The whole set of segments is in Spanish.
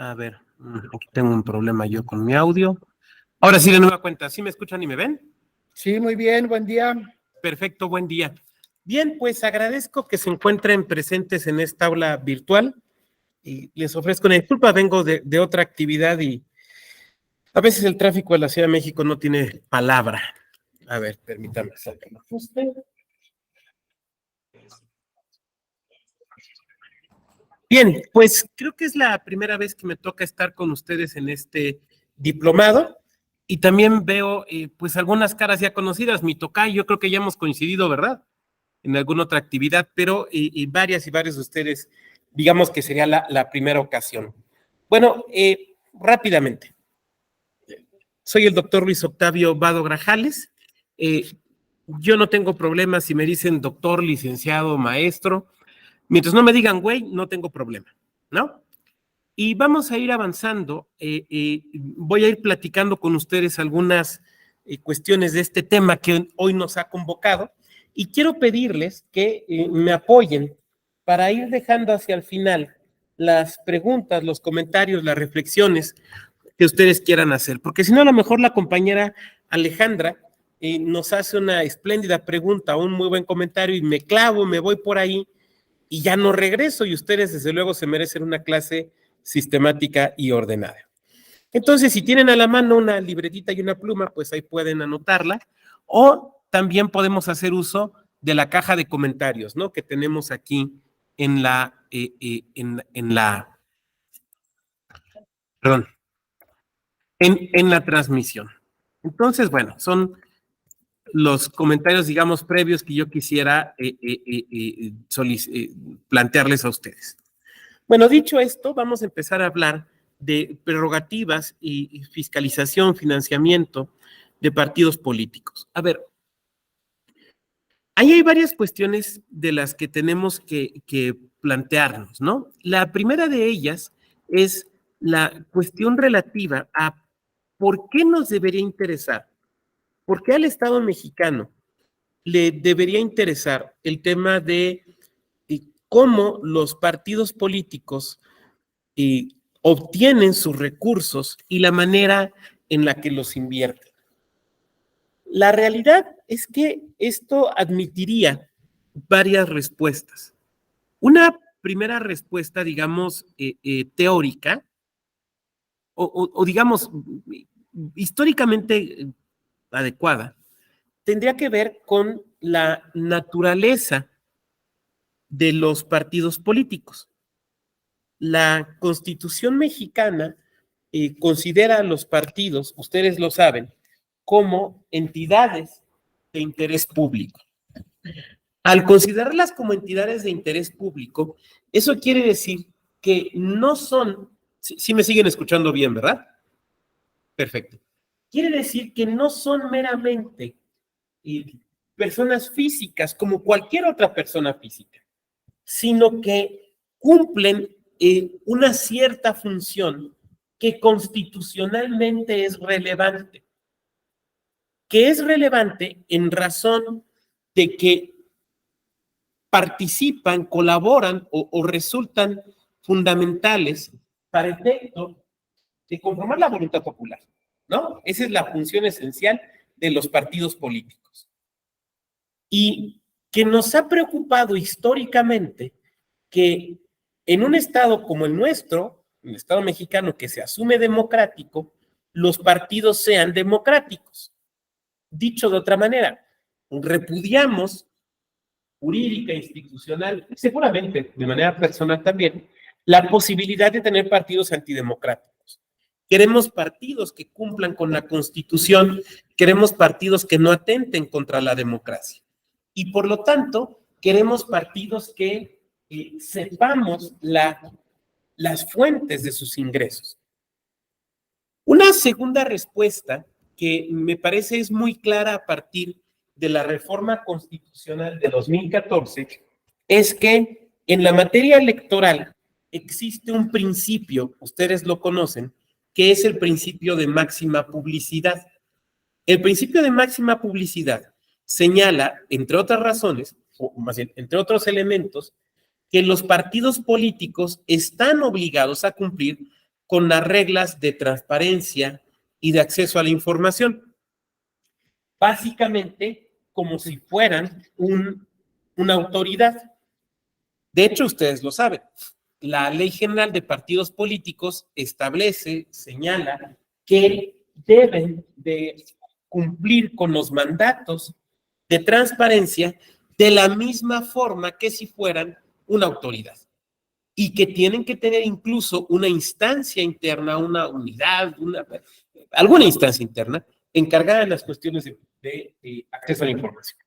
A ver, aquí tengo un problema yo con mi audio. Ahora sí, de nueva cuenta, ¿sí me escuchan y me ven? Sí, muy bien, buen día. Perfecto, buen día. Bien, pues agradezco que se encuentren presentes en esta aula virtual y les ofrezco una disculpa, vengo de otra actividad y a veces el tráfico de la Ciudad de México no tiene palabra. A ver, permítame sacarlo. Bien, pues creo que es la primera vez que me toca estar con ustedes en este diplomado y también veo pues algunas caras ya conocidas. Mi tocayo, yo creo que ya hemos coincidido, ¿verdad? En alguna otra actividad, pero y varias y varios de ustedes, digamos que sería la primera ocasión. Bueno, rápidamente. Soy el doctor Luis Octavio Vado Grajales. Yo no tengo problemas si me dicen doctor, licenciado, maestro. Mientras no me digan güey, no tengo problema, ¿no? Y vamos a ir avanzando. Voy a ir platicando con ustedes algunas cuestiones de este tema que hoy nos ha convocado y quiero pedirles que me apoyen para ir dejando hacia el final las preguntas, los comentarios, las reflexiones que ustedes quieran hacer, porque si no, a lo mejor la compañera Alejandra nos hace una espléndida pregunta, un muy buen comentario y me clavo, me voy por ahí y ya no regreso y ustedes desde luego se merecen una clase sistemática y ordenada. Entonces, si tienen a la mano una libretita y una pluma, pues ahí pueden anotarla o también podemos hacer uso de la caja de comentarios, ¿no? Que tenemos aquí en perdón, en la transmisión. Entonces, bueno, son los comentarios, digamos, previos que yo quisiera plantearles a ustedes. Bueno, dicho esto, vamos a empezar a hablar de prerrogativas y fiscalización, financiamiento de partidos políticos. A ver, ahí hay varias cuestiones de las que tenemos que plantearnos, ¿no? La primera de ellas es la cuestión relativa a por qué nos debería interesar, por qué al Estado mexicano le debería interesar el tema de cómo los partidos políticos obtienen sus recursos y la manera en la que los invierten. La realidad es que esto admitiría varias respuestas. Una primera respuesta, digamos, teórica, o digamos, históricamente adecuada, tendría que ver con la naturaleza de los partidos políticos. La Constitución mexicana considera a los partidos, ustedes lo saben, como entidades de interés público. Al considerarlas como entidades de interés público, eso quiere decir que no son, sí me siguen escuchando bien, ¿verdad? Perfecto. Quiere decir que no son meramente personas físicas como cualquier otra persona física, sino que cumplen una cierta función que constitucionalmente es relevante, en razón de que participan, colaboran o resultan fundamentales para efecto de conformar la voluntad popular, ¿no? Esa es la función esencial de los partidos políticos. Y que nos ha preocupado históricamente que en un estado como el nuestro, el estado mexicano que se asume democrático, los partidos sean democráticos. Dicho de otra manera, repudiamos jurídica, institucional, seguramente de manera personal también, la posibilidad de tener partidos antidemocráticos. Queremos partidos que cumplan con la Constitución, queremos partidos que no atenten contra la democracia. Y por lo tanto, queremos partidos que sepamos las fuentes de sus ingresos. Una segunda respuesta que me parece es muy clara a partir de la reforma constitucional de 2014 es que en la materia electoral existe un principio, ustedes lo conocen, que es el principio de máxima publicidad. El principio de máxima publicidad señala, entre otras razones, o más bien, entre otros elementos, que los partidos políticos están obligados a cumplir con las reglas de transparencia y de acceso a la información. Básicamente, como si fueran una autoridad. De hecho, ustedes lo saben. La Ley General de Partidos Políticos establece, señala que deben de cumplir con los mandatos de transparencia de la misma forma que si fueran una autoridad y que tienen que tener incluso una instancia interna, una unidad, alguna instancia interna encargada de las cuestiones de acceso a la información.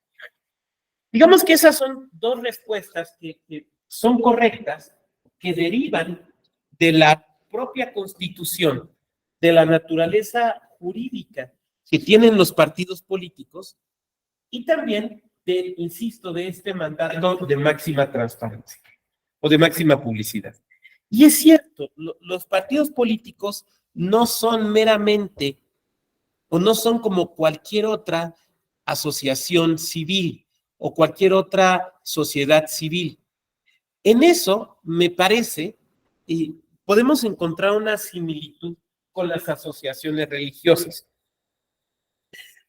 Digamos que esas son dos respuestas que son correctas, que derivan de la propia Constitución, de la naturaleza jurídica que tienen los partidos políticos y también, insisto, de este mandato de máxima transparencia o de máxima publicidad. Y es cierto, los partidos políticos no son meramente o no son como cualquier otra asociación civil o cualquier otra sociedad civil. En eso, me parece, podemos encontrar una similitud con las asociaciones religiosas.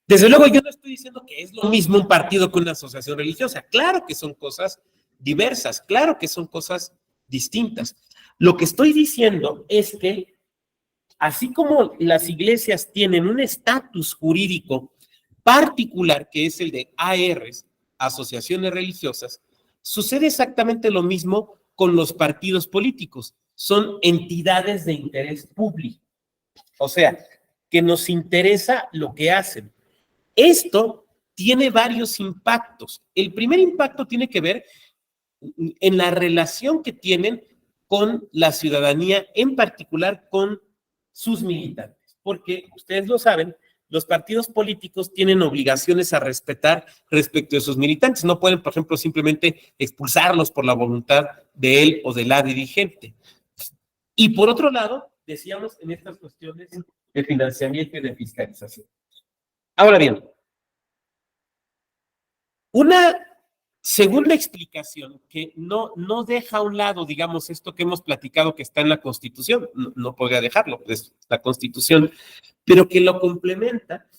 Desde luego, yo no estoy diciendo que es lo mismo un partido que una asociación religiosa. Claro que son cosas diversas, claro que son cosas distintas. Lo que estoy diciendo es que, así como las iglesias tienen un estatus jurídico particular, que es el de ARs, asociaciones religiosas, sucede exactamente lo mismo con los partidos políticos. Son entidades de interés público. O sea, que nos interesa lo que hacen. Esto tiene varios impactos. El primer impacto tiene que ver en la relación que tienen con la ciudadanía, en particular con sus militantes, porque ustedes lo saben, los partidos políticos tienen obligaciones a respetar respecto de sus militantes. No pueden, por ejemplo, simplemente expulsarlos por la voluntad de él o de la dirigente. Y por otro lado, decíamos en estas cuestiones de financiamiento y de fiscalización. Ahora bien, una segunda explicación que no deja a un lado, digamos, esto que hemos platicado que está en la Constitución, no podría dejarlo, es la Constitución, pero que lo complementa,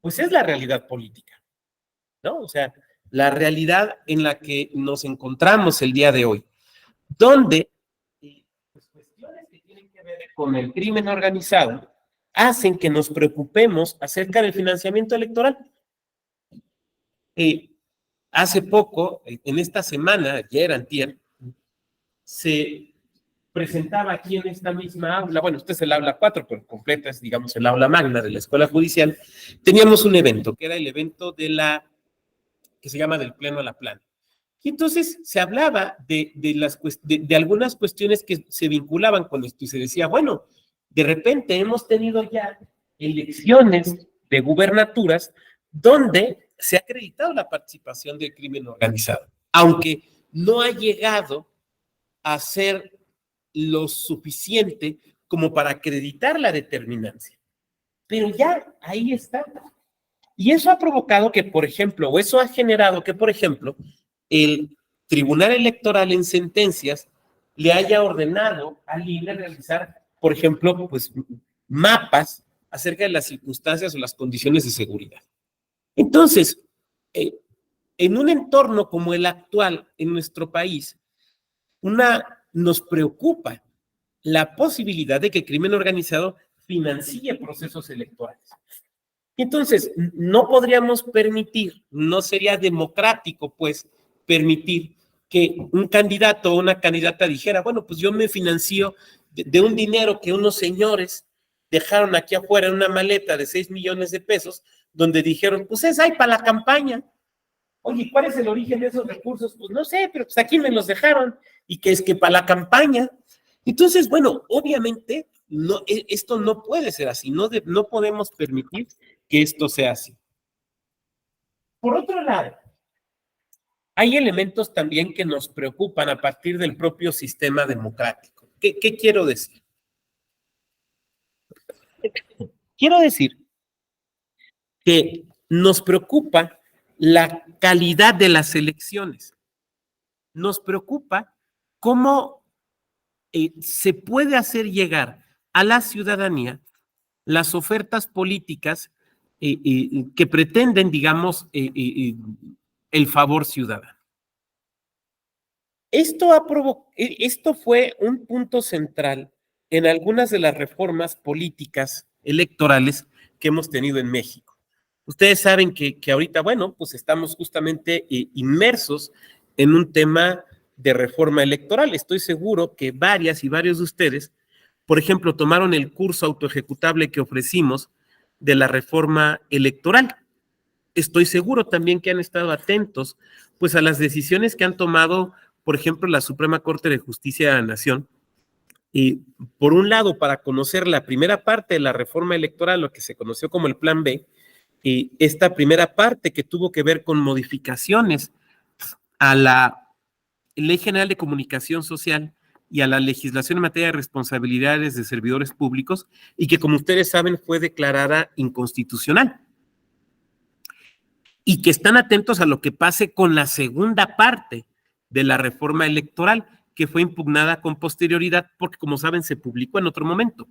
pues es la realidad política, ¿no? O sea, la realidad en la que nos encontramos el día de hoy, donde pues, cuestiones que tienen que ver con el crimen organizado hacen que nos preocupemos acerca del financiamiento electoral. Hace poco, en esta semana, ayer, antier, se presentaba aquí en esta misma aula, bueno, este es el aula 4, pero completa es, digamos, el aula magna de la Escuela Judicial, teníamos un evento, que era el evento que se llama del Pleno a la Plana. Y entonces se hablaba de algunas cuestiones que se vinculaban con esto y se decía, bueno, de repente hemos tenido ya elecciones de gubernaturas donde se ha acreditado la participación del crimen organizado, aunque no ha llegado a ser lo suficiente como para acreditar la determinancia. Pero ya ahí está. Y eso ha provocado que, por ejemplo, o eso ha generado que, por ejemplo, el Tribunal Electoral en sentencias le haya ordenado al INE realizar, por ejemplo, pues mapas acerca de las circunstancias o las condiciones de seguridad. Entonces, en un entorno como el actual en nuestro país, nos preocupa la posibilidad de que el crimen organizado financie procesos electorales. Entonces, no podríamos permitir, no sería democrático, pues, permitir que un candidato o una candidata dijera, bueno, pues yo me financio de un dinero que unos señores dejaron aquí afuera en una maleta de 6 millones de pesos, donde dijeron, pues es ahí para la campaña. Oye, ¿cuál es el origen de esos recursos? Pues no sé, pero pues aquí me los dejaron y que es que para la campaña. Entonces, bueno, obviamente no, esto no puede ser así, no podemos permitir que esto sea así. Por otro lado, hay elementos también que nos preocupan a partir del propio sistema democrático. ¿Qué quiero decir? Quiero decir que nos preocupa la calidad de las elecciones. Nos preocupa cómo se puede hacer llegar a la ciudadanía las ofertas políticas que pretenden, digamos, el favor ciudadano. Esto fue un punto central en algunas de las reformas políticas electorales que hemos tenido en México. Ustedes saben que ahorita, bueno, pues estamos justamente inmersos en un tema de reforma electoral. Estoy seguro que varias y varios de ustedes, por ejemplo, tomaron el curso autoejecutable que ofrecimos de la reforma electoral. Estoy seguro también que han estado atentos pues a las decisiones que han tomado, por ejemplo, la Suprema Corte de Justicia de la Nación. Y por un lado, para conocer la primera parte de la reforma electoral, lo que se conoció como el Plan B, y esta primera parte que tuvo que ver con modificaciones a la Ley General de Comunicación Social y a la legislación en materia de responsabilidades de servidores públicos, y que, como ustedes saben, fue declarada inconstitucional. Y que están atentos a lo que pase con la segunda parte de la reforma electoral, que fue impugnada con posterioridad, porque, como saben, se publicó en otro momento.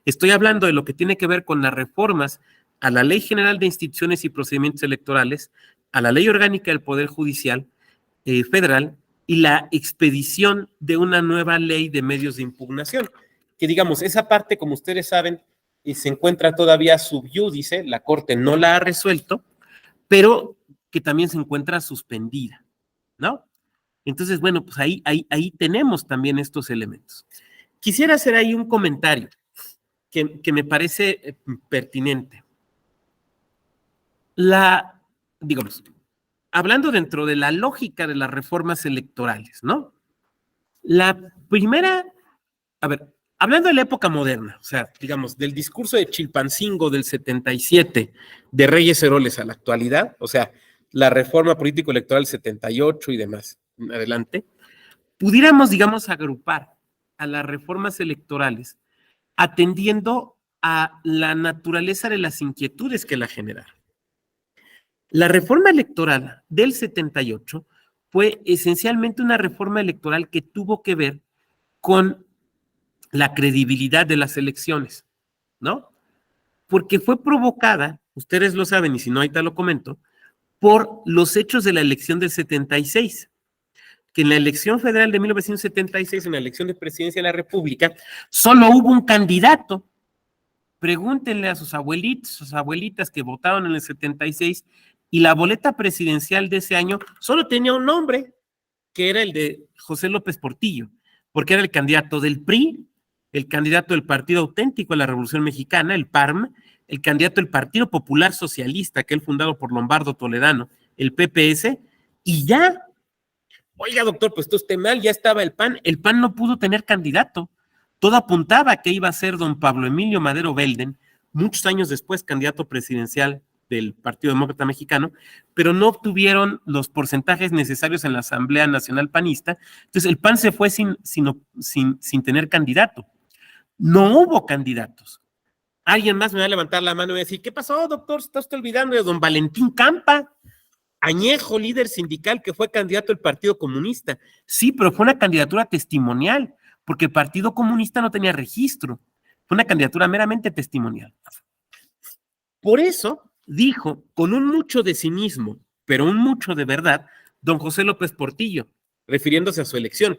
Estoy hablando de lo que tiene que ver con las reformas a la Ley General de Instituciones y Procedimientos Electorales, a la Ley Orgánica del Poder Judicial Federal y la expedición de una nueva ley de medios de impugnación. Que, digamos, esa parte, como ustedes saben, se encuentra todavía sub iudice, la Corte no la ha resuelto, pero que también se encuentra suspendida, ¿no? Entonces, bueno, pues ahí tenemos también estos elementos. Quisiera hacer ahí un comentario que me parece pertinente. Digamos, hablando dentro de la lógica de las reformas electorales, ¿no? La primera, hablando de la época moderna, o sea, digamos, del discurso de Chilpancingo del 77, de Reyes Heroles a la actualidad, o sea, la reforma político-electoral 78 y demás, adelante, pudiéramos, digamos, agrupar a las reformas electorales atendiendo a la naturaleza de las inquietudes que la generaron. La reforma electoral del 78 fue esencialmente una reforma electoral que tuvo que ver con la credibilidad de las elecciones, ¿no? Porque fue provocada, ustedes lo saben y si no ahorita lo comento, por los hechos de la elección del 76, que en la elección federal de 1976, en la elección de presidencia de la República, solo hubo un candidato. Pregúntenle a sus abuelitos, sus abuelitas que votaron en el 76, y la boleta presidencial de ese año solo tenía un nombre, que era el de José López Portillo, porque era el candidato del PRI, el candidato del Partido Auténtico de la Revolución Mexicana, el PARM, el candidato del Partido Popular Socialista, aquel fundado por Lombardo Toledano, el PPS, y ya. Oiga, doctor, pues usted mal, ya estaba el PAN no pudo tener candidato. Todo apuntaba a que iba a ser don Pablo Emilio Madero Belden, muchos años después candidato presidencial del Partido Demócrata Mexicano, pero no obtuvieron los porcentajes necesarios en la Asamblea Nacional Panista. Entonces el PAN se fue sin tener candidato. No hubo candidatos. Alguien más me va a levantar la mano y va a decir, ¿qué pasó, doctor? ¿Se está usted olvidando de don Valentín Campa? Añejo líder sindical que fue candidato del Partido Comunista. Sí, pero fue una candidatura testimonial, porque el Partido Comunista no tenía registro. Fue una candidatura meramente testimonial. Por eso dijo, con un mucho de cinismo, pero un mucho de verdad, don José López Portillo, refiriéndose a su elección,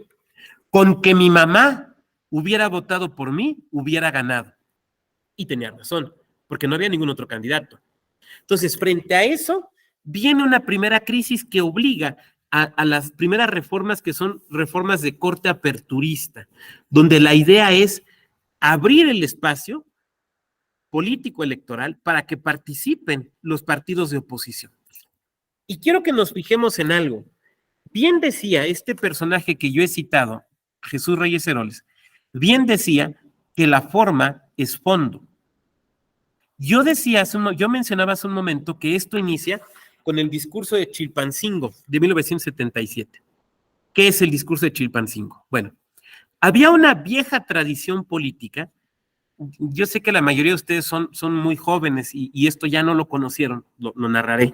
con que mi mamá hubiera votado por mí, hubiera ganado. Y tenía razón, porque no había ningún otro candidato. Entonces, frente a eso, viene una primera crisis que obliga a las primeras reformas, que son reformas de corte aperturista, donde la idea es abrir el espacio político electoral para que participen los partidos de oposición. Y quiero que nos fijemos en algo. Bien decía este personaje que yo he citado, Jesús Reyes Heroles, bien decía que la forma es fondo. Yo mencionaba hace un momento que esto inicia con el discurso de Chilpancingo de 1977. ¿Qué es el discurso de Chilpancingo? Bueno, había una vieja tradición política. Yo sé que la mayoría de ustedes son muy jóvenes y esto ya no lo conocieron, lo narraré.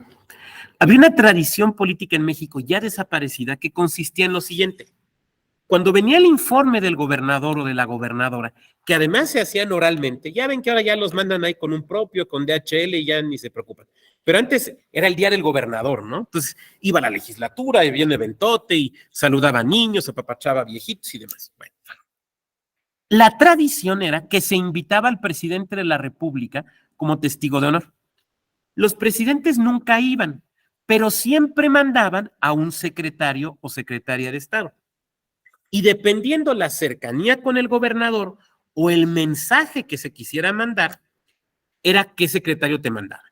Había una tradición política en México ya desaparecida que consistía en lo siguiente. Cuando venía el informe del gobernador o de la gobernadora, que además se hacían oralmente, ya ven que ahora ya los mandan ahí con un propio, con DHL y ya ni se preocupan. Pero antes era el día del gobernador, ¿no? Entonces iba a la legislatura y viene eventote y saludaba a niños, apapachaba a viejitos y demás. Bueno. La tradición era que se invitaba al presidente de la República como testigo de honor. Los presidentes nunca iban, pero siempre mandaban a un secretario o secretaria de Estado. Y dependiendo la cercanía con el gobernador o el mensaje que se quisiera mandar, era qué secretario te mandaba.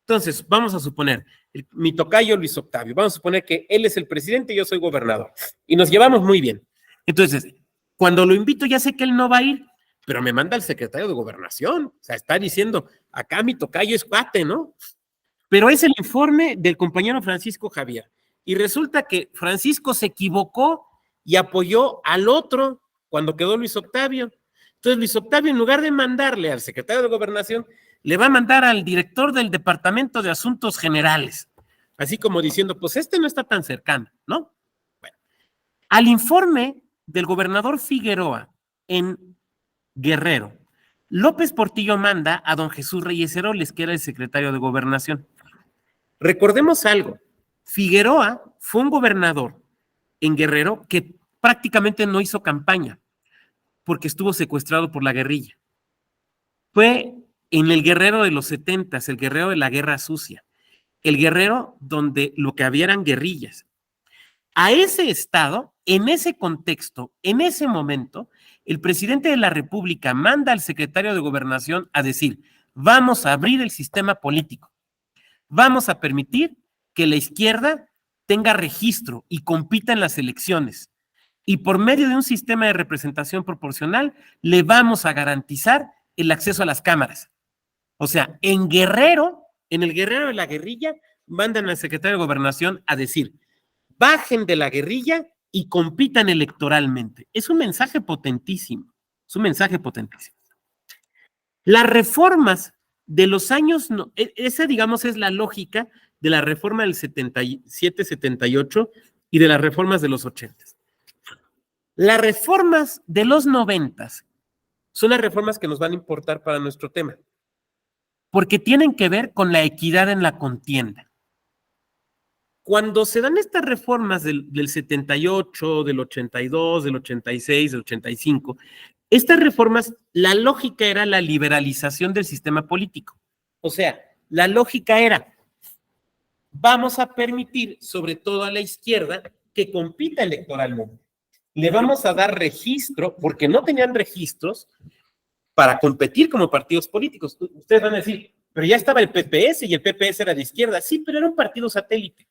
Entonces, vamos a suponer, mi tocayo Luis Octavio, vamos a suponer que él es el presidente y yo soy gobernador, y nos llevamos muy bien. Entonces, cuando lo invito, ya sé que él no va a ir, pero me manda el secretario de Gobernación, o sea, está diciendo, acá mi tocayo es cuate, ¿no? Pero es el informe del compañero Francisco Javier, y resulta que Francisco se equivocó y apoyó al otro cuando quedó Luis Octavio. Entonces, Luis Octavio, en lugar de mandarle al secretario de Gobernación, le va a mandar al director del Departamento de Asuntos Generales, así como diciendo, pues este no está tan cercano, ¿no? Bueno, al informe del gobernador Figueroa en Guerrero, López Portillo manda a don Jesús Reyes Heroles, que era el secretario de Gobernación. Recordemos algo, Figueroa fue un gobernador en Guerrero que prácticamente no hizo campaña porque estuvo secuestrado por la guerrilla. Fue en el Guerrero de los 70s, el Guerrero de la Guerra Sucia, el Guerrero donde lo que había eran guerrillas. A ese estado, en ese contexto, en ese momento, el presidente de la República manda al secretario de Gobernación a decir, vamos a abrir el sistema político, vamos a permitir que la izquierda tenga registro y compita en las elecciones. Y por medio de un sistema de representación proporcional, le vamos a garantizar el acceso a las cámaras. O sea, en Guerrero, en el Guerrero de la guerrilla, mandan al secretario de Gobernación a decir, bajen de la guerrilla y compitan electoralmente. Es un mensaje potentísimo, es un mensaje potentísimo. Las reformas de los años, esa digamos es la lógica de la reforma del 77, 78 y de las reformas de los 80. Las reformas de los 90 son las reformas que nos van a importar para nuestro tema, porque tienen que ver con la equidad en la contienda. Cuando se dan estas reformas del 78, del 82, del 86, del 85, estas reformas, la lógica era la liberalización del sistema político. O sea, la lógica era, vamos a permitir, sobre todo a la izquierda, que compita electoralmente. Le vamos a dar registro, porque no tenían registros para competir como partidos políticos. Ustedes van a decir, pero ya estaba el PPS y el PPS era de izquierda. Sí, pero era un partido satélite,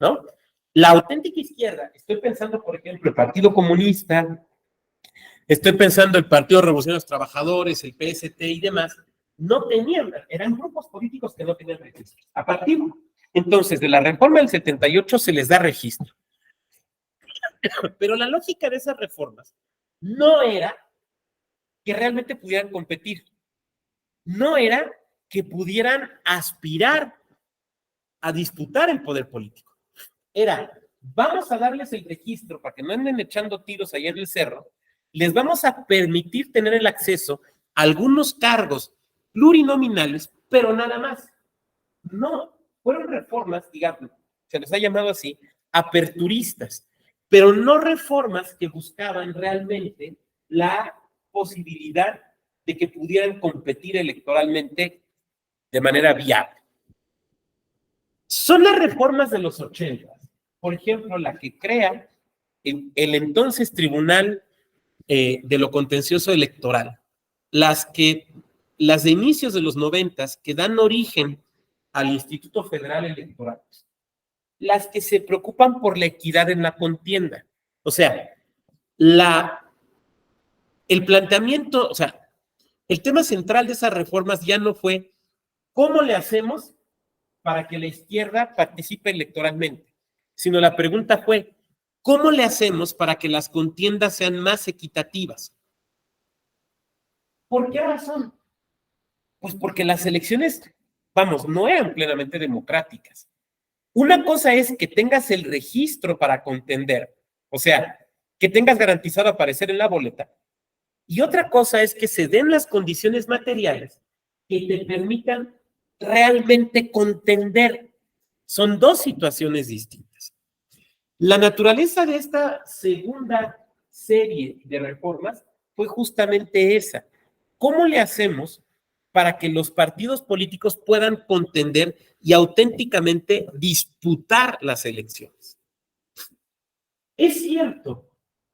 ¿no? La auténtica izquierda, estoy pensando, por ejemplo, el Partido Comunista, estoy pensando el Partido de Revolución de los Trabajadores, el PST y demás, no tenían, eran grupos políticos que no tenían registro. A partir, entonces, de la reforma del 78 se les da registro. Pero la lógica de esas reformas no era que realmente pudieran competir, no era que pudieran aspirar a disputar el poder político. Era, vamos a darles el registro para que no anden echando tiros allá en el cerro, les vamos a permitir tener el acceso a algunos cargos plurinominales, pero nada más. No, fueron reformas, digamos, se les ha llamado así, aperturistas, pero no reformas que buscaban realmente la posibilidad de que pudieran competir electoralmente de manera viable. Son las reformas de los 80, por ejemplo, la que crea el entonces Tribunal de lo Contencioso Electoral, las de inicios de los 90 que dan origen al Instituto Federal Electoral, las que se preocupan por la equidad en la contienda. O sea, el planteamiento, o sea, el tema central de esas reformas ya no fue cómo le hacemos para que la izquierda participe electoralmente, sino la pregunta fue, ¿cómo le hacemos para que las contiendas sean más equitativas? ¿Por qué razón? Pues porque las elecciones, vamos, no eran plenamente democráticas. Una cosa es que tengas el registro para contender, o sea, que tengas garantizado aparecer en la boleta, y otra cosa es que se den las condiciones materiales que te permitan realmente contender. Son dos situaciones distintas. La naturaleza de esta segunda serie de reformas fue justamente esa. ¿Cómo le hacemos para que los partidos políticos puedan contender y auténticamente disputar las elecciones? Es cierto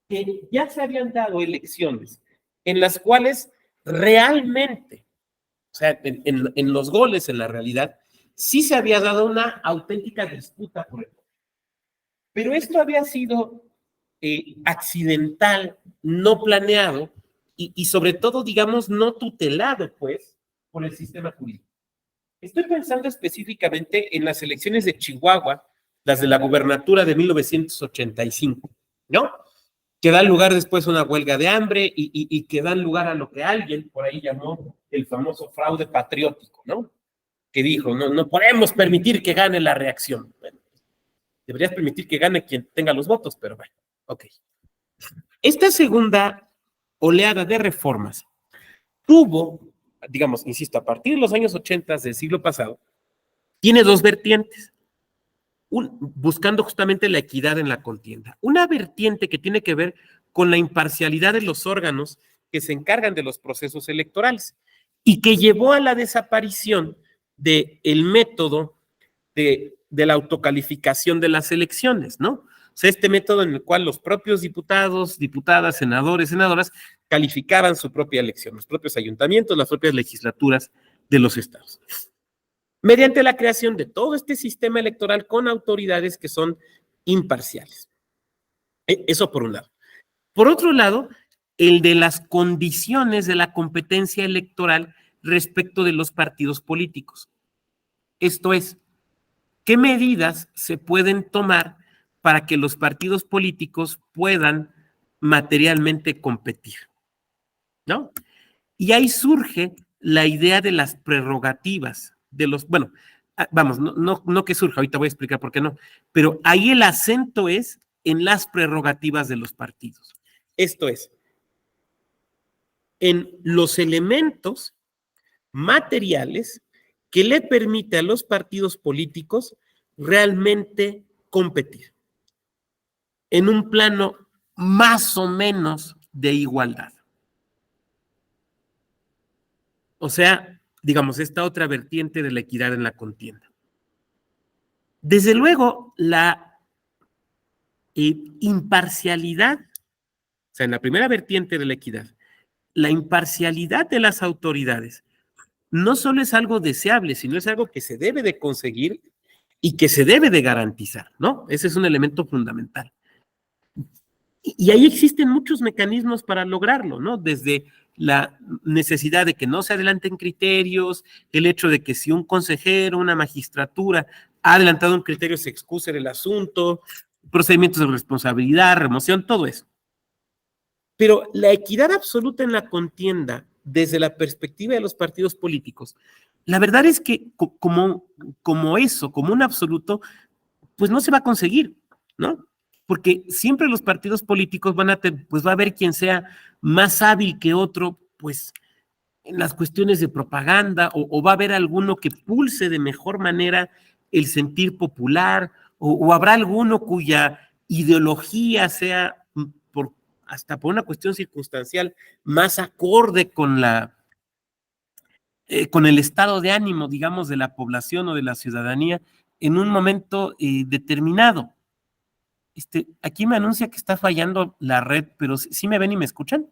que ya se habían dado elecciones en las cuales realmente, o sea, en los goles, en la realidad, sí se había dado una auténtica disputa por el voto. Pero esto había sido accidental, no planeado y sobre todo, digamos, no tutelado, pues, por el sistema jurídico. Estoy pensando específicamente en las elecciones de Chihuahua, las de la gubernatura de 1985, ¿no? Que dan lugar después a una huelga de hambre y que dan lugar a lo que alguien por ahí llamó el famoso fraude patriótico, ¿no? Que dijo, no podemos permitir que gane la reacción. Bueno, deberías permitir que gane quien tenga los votos, pero bueno, ok. Esta segunda oleada de reformas tuvo, digamos, insisto, a partir de los años 80 del siglo pasado, tiene dos vertientes. Buscando justamente la equidad en la contienda. Una vertiente que tiene que ver con la imparcialidad de los órganos que se encargan de los procesos electorales y que llevó a la desaparición del método de la autocalificación de las elecciones, ¿no? O sea, este método en el cual los propios diputados, diputadas, senadores, senadoras calificaban su propia elección, los propios ayuntamientos, las propias legislaturas de los estados, mediante la creación de todo este sistema electoral con autoridades que son imparciales. Eso por un lado. Por otro lado, el de las condiciones de la competencia electoral respecto de los partidos políticos. Esto es, ¿qué medidas se pueden tomar para que los partidos políticos puedan materialmente competir? ¿No? Y ahí surge la idea de las prerrogativas de los, bueno, vamos, no que surja, ahorita voy a explicar por qué no, pero ahí el acento es en las prerrogativas de los partidos. Esto es, en los elementos materiales que le permite a los partidos políticos realmente competir en un plano más o menos de igualdad. O sea, digamos, esta otra vertiente de la equidad en la contienda. Desde luego, la imparcialidad, o sea, en la primera vertiente de la equidad, la imparcialidad de las autoridades no solo es algo deseable, sino es algo que se debe de conseguir y que se debe de garantizar, ¿no? Ese es un elemento fundamental. Y ahí existen muchos mecanismos para lograrlo, ¿no? Desde la necesidad de que no se adelanten criterios, el hecho de que si un consejero, una magistratura ha adelantado un criterio, se excuse del asunto, procedimientos de responsabilidad, remoción, todo eso. Pero la equidad absoluta en la contienda, desde la perspectiva de los partidos políticos, la verdad es que como un absoluto, pues no se va a conseguir, ¿no? Porque siempre los partidos políticos pues va a haber quien sea más hábil que otro, pues en las cuestiones de propaganda, o va a haber alguno que pulse de mejor manera el sentir popular, o habrá alguno cuya ideología sea hasta por una cuestión circunstancial más acorde con el estado de ánimo, digamos, de la población o de la ciudadanía en un momento determinado. Aquí me anuncia que está fallando la red, pero ¿sí me ven y me escuchan?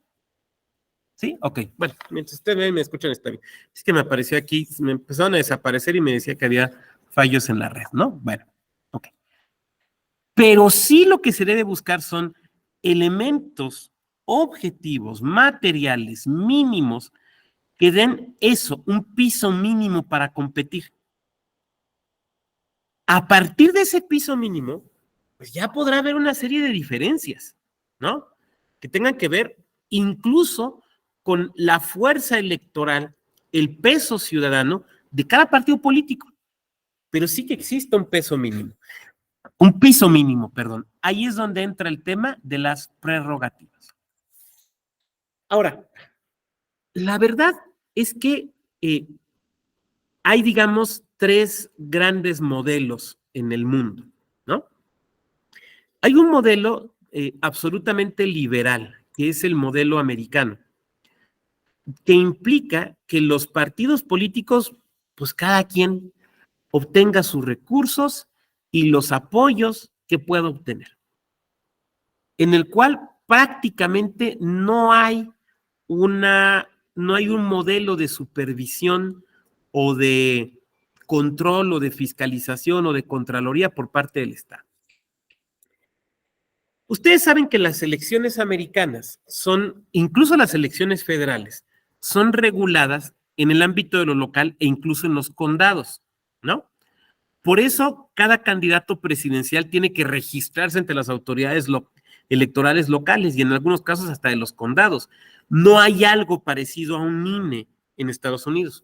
¿Sí? Ok, bueno, mientras ustedes ven y me escuchan está bien. Es que me apareció aquí, me empezaron a desaparecer y me decía que había fallos en la red, ¿no? Bueno, ok. Pero sí lo que se debe buscar son elementos objetivos, materiales, mínimos, que den eso, un piso mínimo para competir. A partir de ese piso mínimo, pues ya podrá haber una serie de diferencias, ¿no? Que tengan que ver incluso con la fuerza electoral, el peso ciudadano de cada partido político, pero sí que exista un peso mínimo. un piso mínimo, perdón. Ahí es donde entra el tema de las prerrogativas. Ahora, la verdad es que hay, digamos, tres grandes modelos en el mundo, ¿no? Hay un modelo absolutamente liberal, que es el modelo americano, que implica que los partidos políticos, pues cada quien obtenga sus recursos y los apoyos que pueda obtener, en el cual prácticamente no hay un modelo de supervisión o de control o de fiscalización o de contraloría por parte del Estado. Ustedes saben que las elecciones americanas incluso las elecciones federales, son reguladas en el ámbito de lo local e incluso en los condados, ¿no? Por eso, cada candidato presidencial tiene que registrarse ante las autoridades electorales locales y en algunos casos hasta de los condados. No hay algo parecido a un INE en Estados Unidos.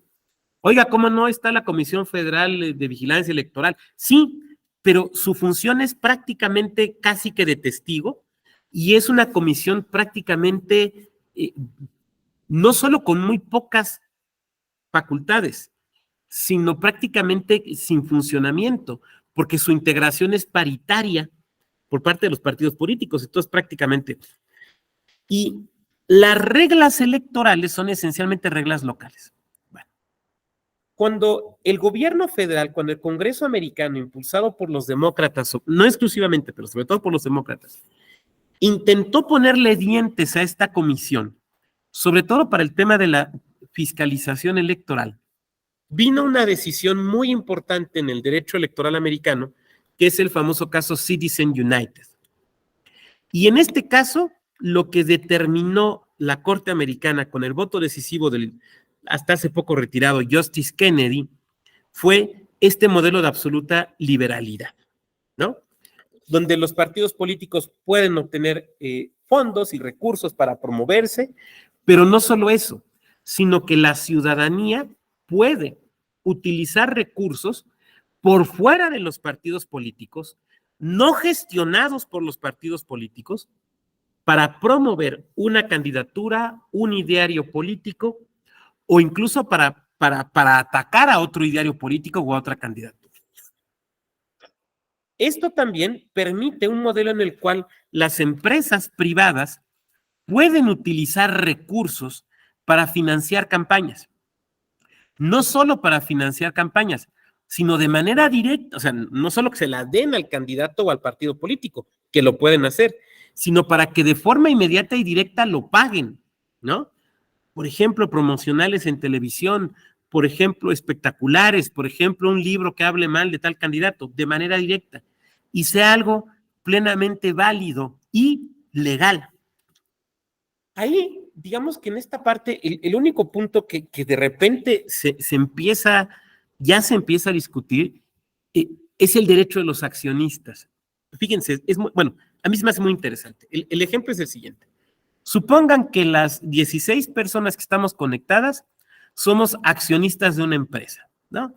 Oiga, ¿cómo no está la Comisión Federal de Vigilancia Electoral? Sí, pero su función es prácticamente casi que de testigo y es una comisión prácticamente no solo con muy pocas facultades, sino prácticamente sin funcionamiento, porque su integración es paritaria por parte de los partidos políticos, entonces prácticamente. Y las reglas electorales son esencialmente reglas locales. Bueno, cuando el gobierno federal, cuando el Congreso americano, impulsado por los demócratas, no exclusivamente, pero sobre todo por los demócratas, intentó ponerle dientes a esta comisión, sobre todo para el tema de la fiscalización electoral, vino una decisión muy importante en el derecho electoral americano, que es el famoso caso Citizen United. Y en este caso, lo que determinó la Corte Americana con el voto decisivo del hasta hace poco retirado Justice Kennedy fue este modelo de absoluta liberalidad, ¿no? Donde los partidos políticos pueden obtener fondos y recursos para promoverse, pero no solo eso, sino que la ciudadanía puede utilizar recursos por fuera de los partidos políticos, no gestionados por los partidos políticos, para promover una candidatura, un ideario político o incluso para atacar a otro ideario político o a otra candidatura. Esto también permite un modelo en el cual las empresas privadas pueden utilizar recursos para financiar campañas. No solo para financiar campañas, sino de manera directa, o sea, no solo que se la den al candidato o al partido político, que lo pueden hacer, sino para que de forma inmediata y directa lo paguen, ¿no? Por ejemplo, promocionales en televisión, por ejemplo, espectaculares, por ejemplo, un libro que hable mal de tal candidato, de manera directa, y sea algo plenamente válido y legal. Ahí, digamos que en esta parte, el único punto que de repente ya se empieza a discutir, es el derecho de los accionistas. Fíjense, bueno, a mí se me hace muy interesante. El ejemplo es el siguiente. Supongan que las 16 personas que estamos conectadas somos accionistas de una empresa, ¿no?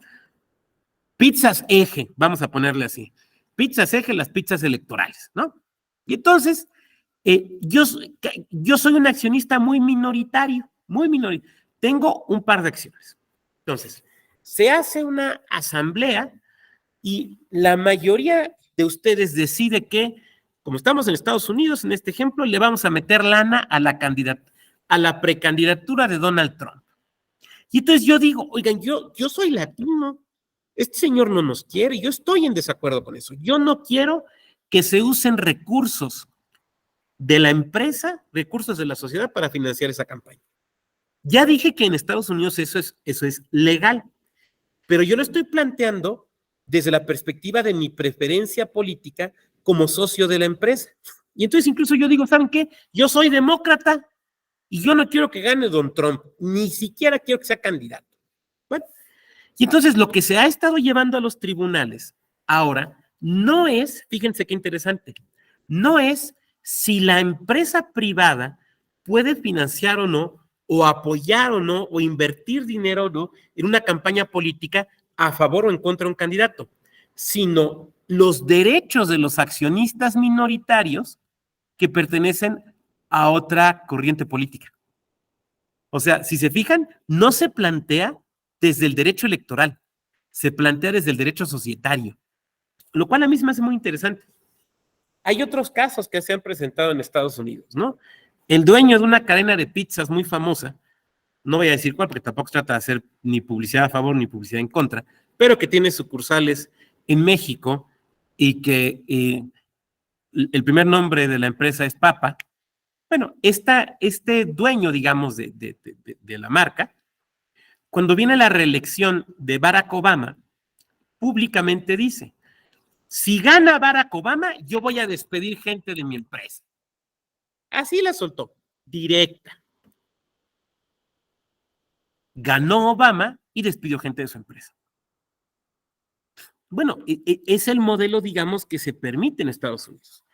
Pizzas Eje, vamos a ponerle así. Pizzas Eje, las pizzas electorales, ¿no? Y entonces, yo soy un accionista muy minoritario, tengo un par de acciones. Entonces, se hace una asamblea y la mayoría de ustedes decide que, como estamos en Estados Unidos, en este ejemplo, le vamos a meter lana a la precandidatura de Donald Trump. Y entonces yo digo, oigan, yo soy latino, este señor no nos quiere, yo estoy en desacuerdo con eso. Yo no quiero que se usen recursos de la empresa, recursos de la sociedad para financiar esa campaña. Ya dije que en Estados Unidos eso es legal, pero yo lo estoy planteando desde la perspectiva de mi preferencia política como socio de la empresa. Y entonces incluso yo digo, ¿saben qué? Yo soy demócrata y yo no quiero que gane Don Trump, ni siquiera quiero que sea candidato. Bueno, y entonces lo que se ha estado llevando a los tribunales ahora no es, fíjense qué interesante, no es si la empresa privada puede financiar o no, o apoyar o no, o invertir dinero o no en una campaña política a favor o en contra de un candidato, sino los derechos de los accionistas minoritarios que pertenecen a otra corriente política. O sea, si se fijan, no se plantea desde el derecho electoral, se plantea desde el derecho societario, lo cual a mí me hace muy interesante. Hay otros casos que se han presentado en Estados Unidos, ¿no? El dueño de una cadena de pizzas muy famosa, no voy a decir cuál porque tampoco se trata de hacer ni publicidad a favor ni publicidad en contra, pero que tiene sucursales en México y que el primer nombre de la empresa es Papa. Bueno, este dueño, digamos, de la marca, cuando viene la reelección de Barack Obama, públicamente dice, si gana Barack Obama, yo voy a despedir gente de mi empresa. Así la soltó, directa. Ganó Obama y despidió gente de su empresa. Bueno, es el modelo, digamos, que se permite en Estados Unidos.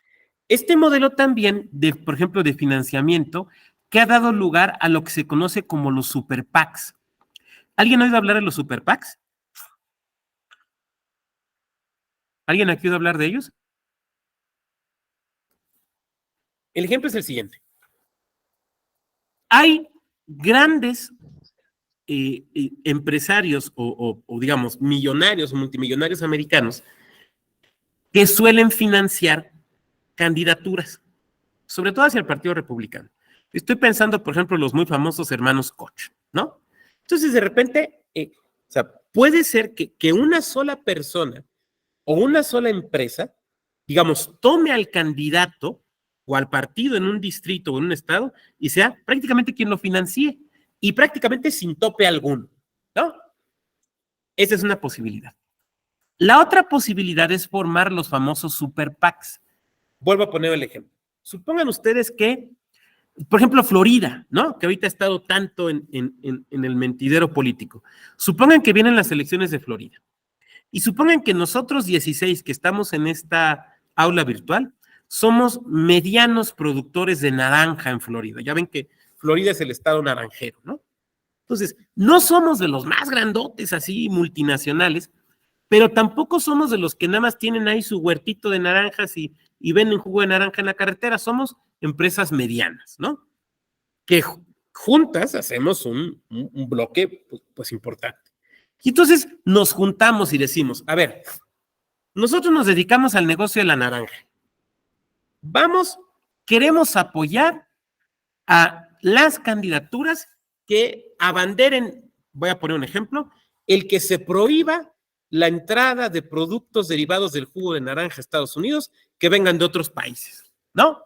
Este modelo también, por ejemplo, de financiamiento, que ha dado lugar a lo que se conoce como los super PACs. ¿Alguien ha oído hablar de los super PACs? ¿Alguien ha oído hablar de ellos? El ejemplo es el siguiente. Hay grandes empresarios o digamos millonarios o multimillonarios americanos que suelen financiar candidaturas, sobre todo hacia el Partido Republicano. Estoy pensando, por ejemplo, los muy famosos hermanos Koch, ¿no? Entonces, de repente, o sea, puede ser que una sola persona o una sola empresa, digamos, tome al candidato o al partido en un distrito o en un estado y sea prácticamente quien lo financie y prácticamente sin tope alguno, ¿no? Esa es una posibilidad. La otra posibilidad es formar los famosos super PACs. Vuelvo a poner el ejemplo. Supongan ustedes que, por ejemplo, Florida, ¿no? Que ahorita ha estado tanto en el mentidero político. Supongan que vienen las elecciones de Florida. Y supongan que nosotros 16 que estamos en esta aula virtual, somos medianos productores de naranja en Florida. Ya ven que Florida es el estado naranjero, ¿no? Entonces, no somos de los más grandotes así multinacionales, pero tampoco somos de los que nada más tienen ahí su huertito de naranjas y venden jugo de naranja en la carretera. Somos empresas medianas, ¿no? Que juntas hacemos un bloque pues importante. Y entonces nos juntamos y decimos, a ver, nosotros nos dedicamos al negocio de la naranja. Queremos apoyar a las candidaturas que abanderen, voy a poner un ejemplo, el que se prohíba la entrada de productos derivados del jugo de naranja a Estados Unidos que vengan de otros países, ¿no?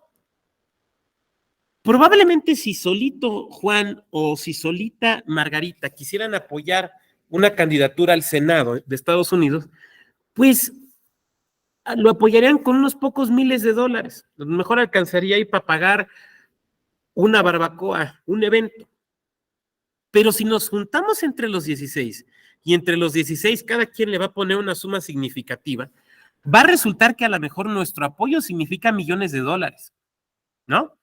Probablemente si solito Juan o si solita Margarita quisieran apoyar una candidatura al Senado de Estados Unidos, pues lo apoyarían con unos pocos miles de dólares. A lo mejor alcanzaría ahí para pagar una barbacoa, un evento. Pero si nos juntamos entre los 16 y entre los 16 cada quien le va a poner una suma significativa, va a resultar que a lo mejor nuestro apoyo significa millones de dólares, ¿no?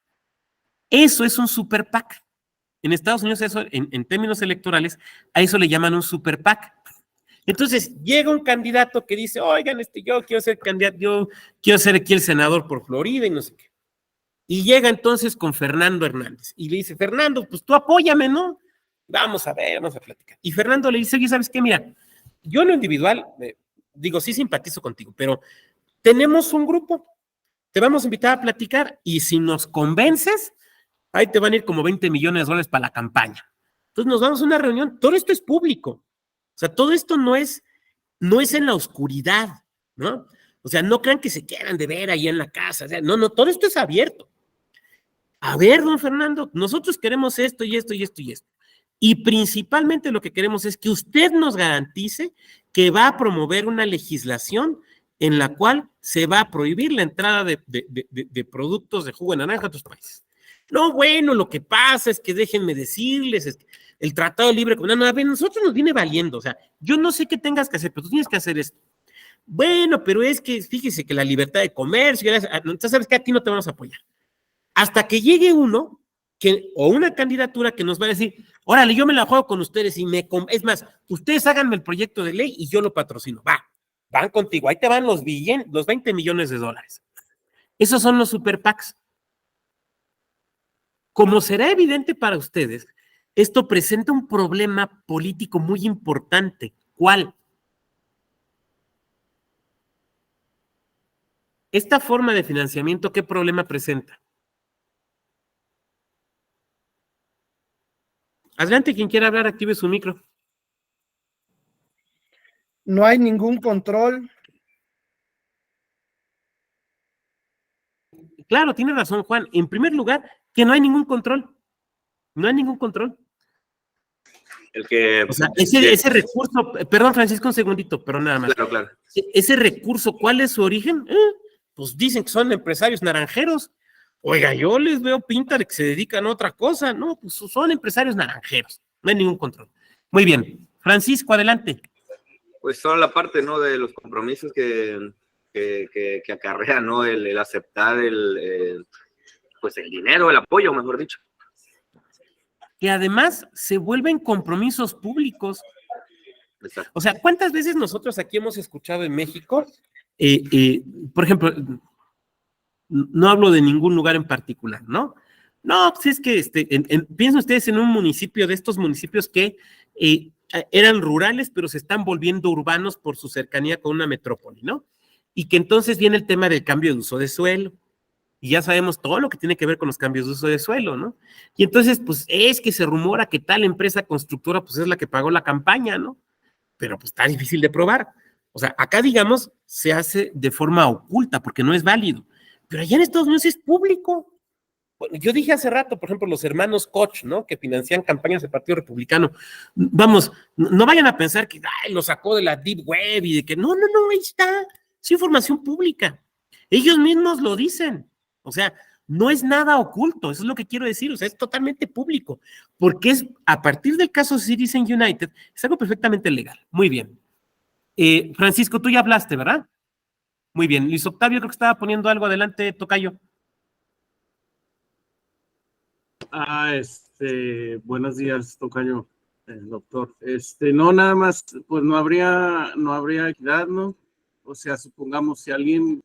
Eso es un super PAC. En Estados Unidos, eso, en términos electorales, a eso le llaman un super PAC. Entonces, llega un candidato que dice, oigan, yo quiero ser candidato, yo quiero ser aquí el senador por Florida y no sé qué. Y llega entonces con Fernando Hernández y le dice, Fernando, pues tú apóyame, ¿no? Vamos a ver, vamos a platicar. Y Fernando le dice, oye, ¿sabes qué? Mira, yo en lo individual, digo, sí simpatizo contigo, pero tenemos un grupo, te vamos a invitar a platicar y si nos convences, ahí te van a ir como 20 millones de dólares para la campaña. Entonces nos vamos a una reunión, todo esto es público. O sea, todo esto no es en la oscuridad, ¿no? O sea, no crean que se quieran de ver ahí en la casa. O sea, no, todo esto es abierto. A ver, don Fernando, nosotros queremos esto y esto y esto y esto. Y principalmente lo que queremos es que usted nos garantice que va a promover una legislación en la cual se va a prohibir la entrada de productos de jugo de naranja a otros países. No, bueno, lo que pasa es que déjenme decirles, es que el Tratado de Libre Comercio, a ver, nosotros nos viene valiendo, o sea, yo no sé qué tengas que hacer, pero tú tienes que hacer esto. Bueno, pero es que fíjese que la libertad de comercio, entonces sabes que a ti no te vamos a apoyar. Hasta que llegue uno o una candidatura que nos va a decir, órale, yo me la juego con ustedes y es más, ustedes háganme el proyecto de ley y yo lo patrocino, va, van contigo, ahí te van los 20 millones de dólares. Esos son los super PACs. Como será evidente para ustedes, esto presenta un problema político muy importante. ¿Cuál? Esta forma de financiamiento, ¿qué problema presenta? Adelante, quien quiera hablar, active su micro. No hay ningún control. Claro, tiene razón, Juan. En primer lugar, que no hay ningún control. No hay ningún control. O sea, ese recurso, perdón, Francisco, un segundito, pero nada más. Claro. Ese recurso, ¿cuál es su origen? Pues dicen que son empresarios naranjeros. Oiga, yo les veo pinta de que se dedican a otra cosa. No, pues son empresarios naranjeros. No hay ningún control. Muy bien. Francisco, adelante. Pues son la parte, ¿no? De los compromisos que acarrea, ¿no? El aceptar pues el dinero, el apoyo, mejor dicho. Que además se vuelven compromisos públicos. Exacto. O sea, ¿cuántas veces nosotros aquí hemos escuchado en México, por ejemplo, no hablo de ningún lugar en particular, ¿no? No, pues es que piensen ustedes en un municipio de estos municipios que eran rurales, pero se están volviendo urbanos por su cercanía con una metrópoli, ¿no? Y que entonces viene el tema del cambio de uso de suelo. Y ya sabemos todo lo que tiene que ver con los cambios de uso de suelo, ¿no? Y entonces, pues es que se rumora que tal empresa constructora, pues es la que pagó la campaña, ¿no? Pero pues está difícil de probar. O sea, acá, digamos, se hace de forma oculta porque no es válido. Pero allá en Estados Unidos es público. Bueno, yo dije hace rato, por ejemplo, los hermanos Koch, ¿no? Que financian campañas del Partido Republicano. Vamos, no vayan a pensar que lo sacó de la Deep Web y de que no, ahí está. Es información pública. Ellos mismos lo dicen. O sea, no es nada oculto, eso es lo que quiero decir, o sea, es totalmente público, porque es a partir del caso Citizen United, es algo perfectamente legal. Muy bien. Francisco, tú ya hablaste, ¿verdad? Muy bien. Luis Octavio creo que estaba poniendo algo adelante, tocayo. Buenos días, tocayo, doctor. No, nada más, pues no habría equidad, ¿no? O sea, supongamos si alguien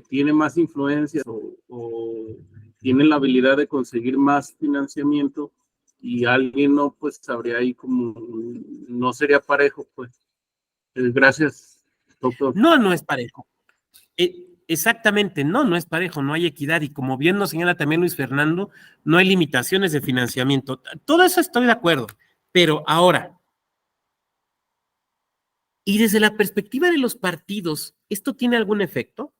tiene más influencia o tiene la habilidad de conseguir más financiamiento y alguien no, pues habría ahí como, no sería parejo, pues. Gracias, doctor. No es parejo. Exactamente, no es parejo, no hay equidad y como bien nos señala también Luis Fernando, no hay limitaciones de financiamiento. Todo eso estoy de acuerdo, pero ahora, y desde la perspectiva de los partidos, ¿esto tiene algún efecto?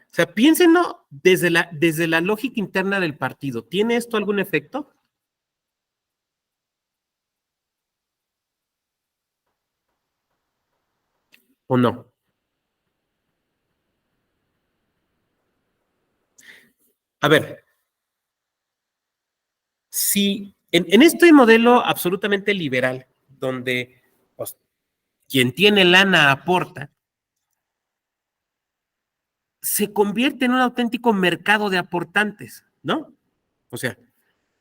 O sea, piénsenlo desde la lógica interna del partido. ¿Tiene esto algún efecto? ¿O no? A ver, si en este modelo absolutamente liberal, donde pues, quien tiene lana aporta, se convierte en un auténtico mercado de aportantes, ¿no? O sea,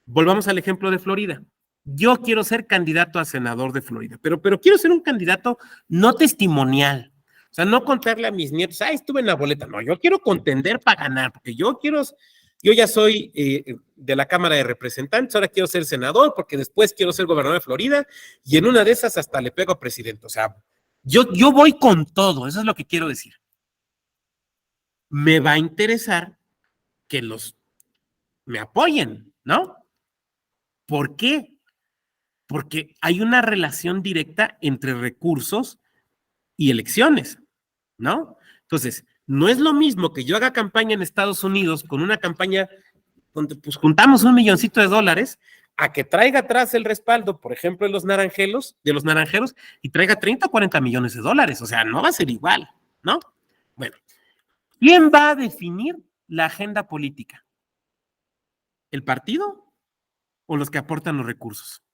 volvamos al ejemplo de Florida. Yo quiero ser candidato a senador de Florida, pero quiero ser un candidato no testimonial. O sea, no contarle a mis nietos, estuve en la boleta. No, yo quiero contender para ganar, porque yo ya soy de la Cámara de Representantes, ahora quiero ser senador, porque después quiero ser gobernador de Florida, y en una de esas hasta le pego a presidente. O sea, yo voy con todo, eso es lo que quiero decir. Me va a interesar que me apoyen, ¿no? ¿Por qué? Porque hay una relación directa entre recursos y elecciones, ¿no? Entonces, no es lo mismo que yo haga campaña en Estados Unidos con una campaña donde pues juntamos $1,000,000 a que traiga atrás el respaldo, por ejemplo, de los naranjeros, y traiga 30 o 40 millones de dólares. O sea, no va a ser igual, ¿no? Bueno, ¿quién va a definir la agenda política? ¿El partido o los que aportan los recursos?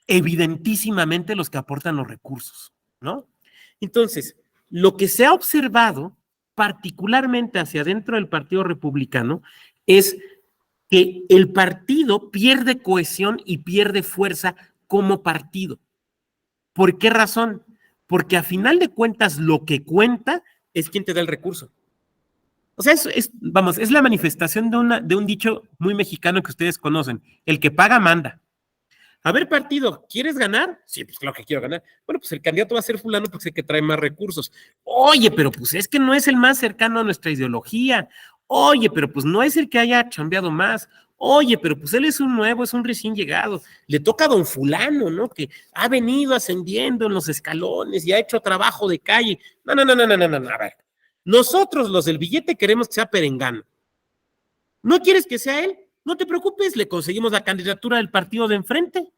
Evidentísimamente los que aportan los recursos, ¿no? Entonces, lo que se ha observado, particularmente hacia adentro del Partido Republicano, es que el partido pierde cohesión y pierde fuerza como partido. ¿Por qué razón? Porque a final de cuentas lo que cuenta es quién te da el recurso. O sea, es la manifestación de un dicho muy mexicano que ustedes conocen: el que paga manda. A ver, partido, ¿quieres ganar? Sí, pues claro que quiero ganar. Bueno, pues el candidato va a ser fulano porque es el que trae más recursos. Oye, pero pues es que no es el más cercano a nuestra ideología. Oye, pero pues no es el que haya chambeado más. Oye, pero pues él es un nuevo, es un recién llegado. Le toca a don fulano, ¿no? Que ha venido ascendiendo en los escalones y ha hecho trabajo de calle. No, a ver. Nosotros, los del billete, queremos que sea perengano. ¿No quieres que sea él? No te preocupes, le conseguimos la candidatura del partido de enfrente.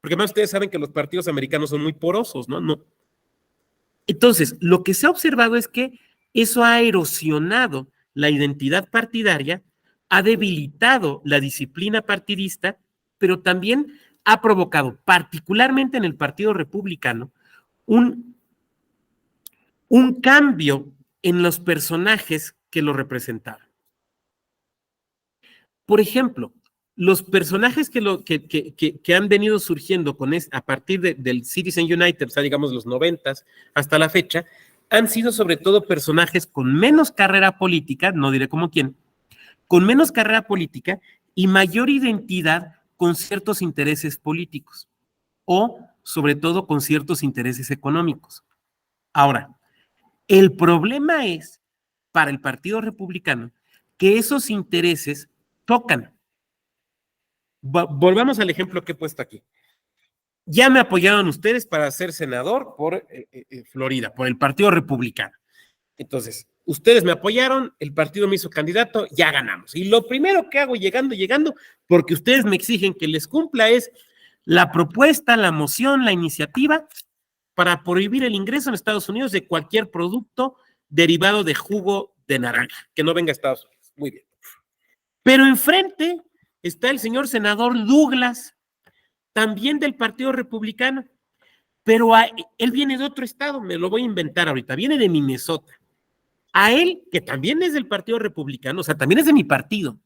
Porque además ustedes saben que los partidos americanos son muy porosos, ¿no? No. Entonces, lo que se ha observado es que eso ha erosionado la identidad partidaria, ha debilitado la disciplina partidista, pero también ha provocado, particularmente en el Partido Republicano, un cambio en los personajes que lo representaban. Por ejemplo, los personajes que han venido surgiendo a partir del Citizen United, o sea, digamos los 90s hasta la fecha, han sido sobre todo personajes con menos carrera política, no diré como quién, con menos carrera política y mayor identidad con ciertos intereses políticos o sobre todo con ciertos intereses económicos. Ahora, el problema es, para el Partido Republicano, que esos intereses tocan. Volvamos al ejemplo que he puesto aquí. Ya me apoyaron ustedes para ser senador por Florida, por el Partido Republicano. Entonces, ustedes me apoyaron, el partido me hizo candidato, ya ganamos. Y lo primero que hago llegando, porque ustedes me exigen que les cumpla, es la propuesta, la moción, la iniciativa para prohibir el ingreso en Estados Unidos de cualquier producto derivado de jugo de naranja, que no venga a Estados Unidos. Muy bien. Pero enfrente está el señor senador Douglas, también del Partido Republicano, pero él viene de otro estado, me lo voy a inventar ahorita, viene de Minnesota. A él, que también es del Partido Republicano, o sea, también es de mi partido,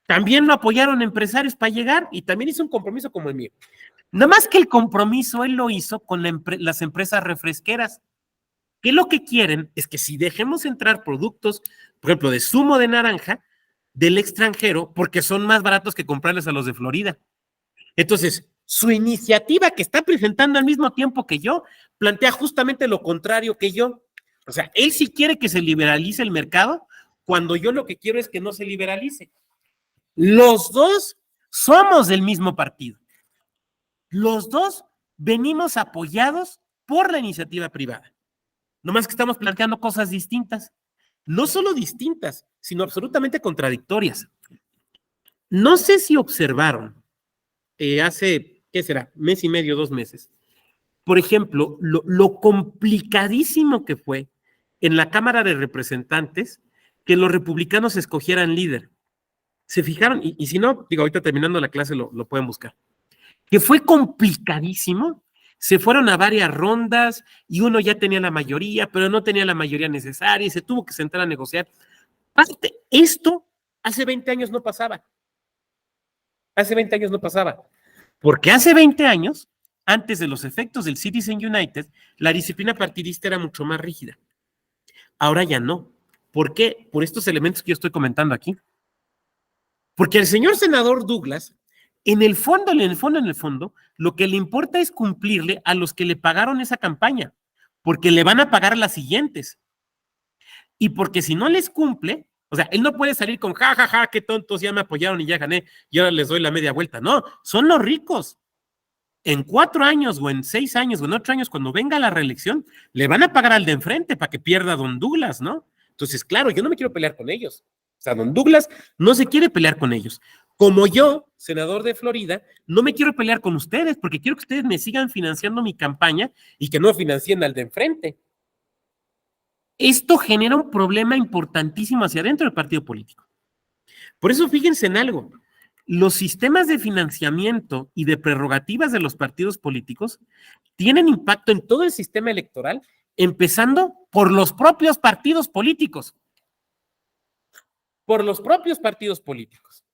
también lo apoyaron empresarios para llegar y también hizo un compromiso como el mío. Nada más que el compromiso él lo hizo con las empresas refresqueras, que lo que quieren es que si dejemos entrar productos, por ejemplo, de zumo de naranja del extranjero, porque son más baratos que comprarles a los de Florida. Entonces, su iniciativa que está presentando al mismo tiempo que yo, plantea justamente lo contrario que yo. O sea, él sí quiere que se liberalice el mercado, cuando yo lo que quiero es que no se liberalice. Los dos somos del mismo partido. Los dos venimos apoyados por la iniciativa privada. Nomás que estamos planteando cosas distintas. No solo distintas, sino absolutamente contradictorias. No sé si observaron hace, ¿qué será? Mes y medio, 2 meses. Por ejemplo, lo complicadísimo que fue en la Cámara de Representantes que los republicanos escogieran líder. ¿Se fijaron? Y si no, digo, ahorita terminando la clase lo pueden buscar. Que fue complicadísimo. Se fueron a varias rondas y uno ya tenía la mayoría, pero no tenía la mayoría necesaria y se tuvo que sentar a negociar. Esto hace 20 años no pasaba. Hace 20 años no pasaba. Porque hace 20 años, antes de los efectos del Citizen United, la disciplina partidista era mucho más rígida. Ahora ya no. ¿Por qué? Por estos elementos que yo estoy comentando aquí. Porque al señor senador Douglas, en el fondo, lo que le importa es cumplirle a los que le pagaron esa campaña, porque le van a pagar las siguientes. Y porque si no les cumple, o sea, él no puede salir con ja, qué tontos, ya me apoyaron y ya gané, y ahora les doy la media vuelta. No, son los ricos. En 4 años o en 6 años o en 8 años, cuando venga la reelección, le van a pagar al de enfrente para que pierda a don Douglas, ¿no? Entonces, claro, yo no me quiero pelear con ellos. O sea, don Douglas no se quiere pelear con ellos. Como yo, senador de Florida, no me quiero pelear con ustedes porque quiero que ustedes me sigan financiando mi campaña y que no financien al de enfrente. Esto genera un problema importantísimo hacia adentro del partido político. Por eso fíjense en algo. Los sistemas de financiamiento y de prerrogativas de los partidos políticos tienen impacto en todo el sistema electoral, empezando por los propios partidos políticos. Por los propios partidos políticos.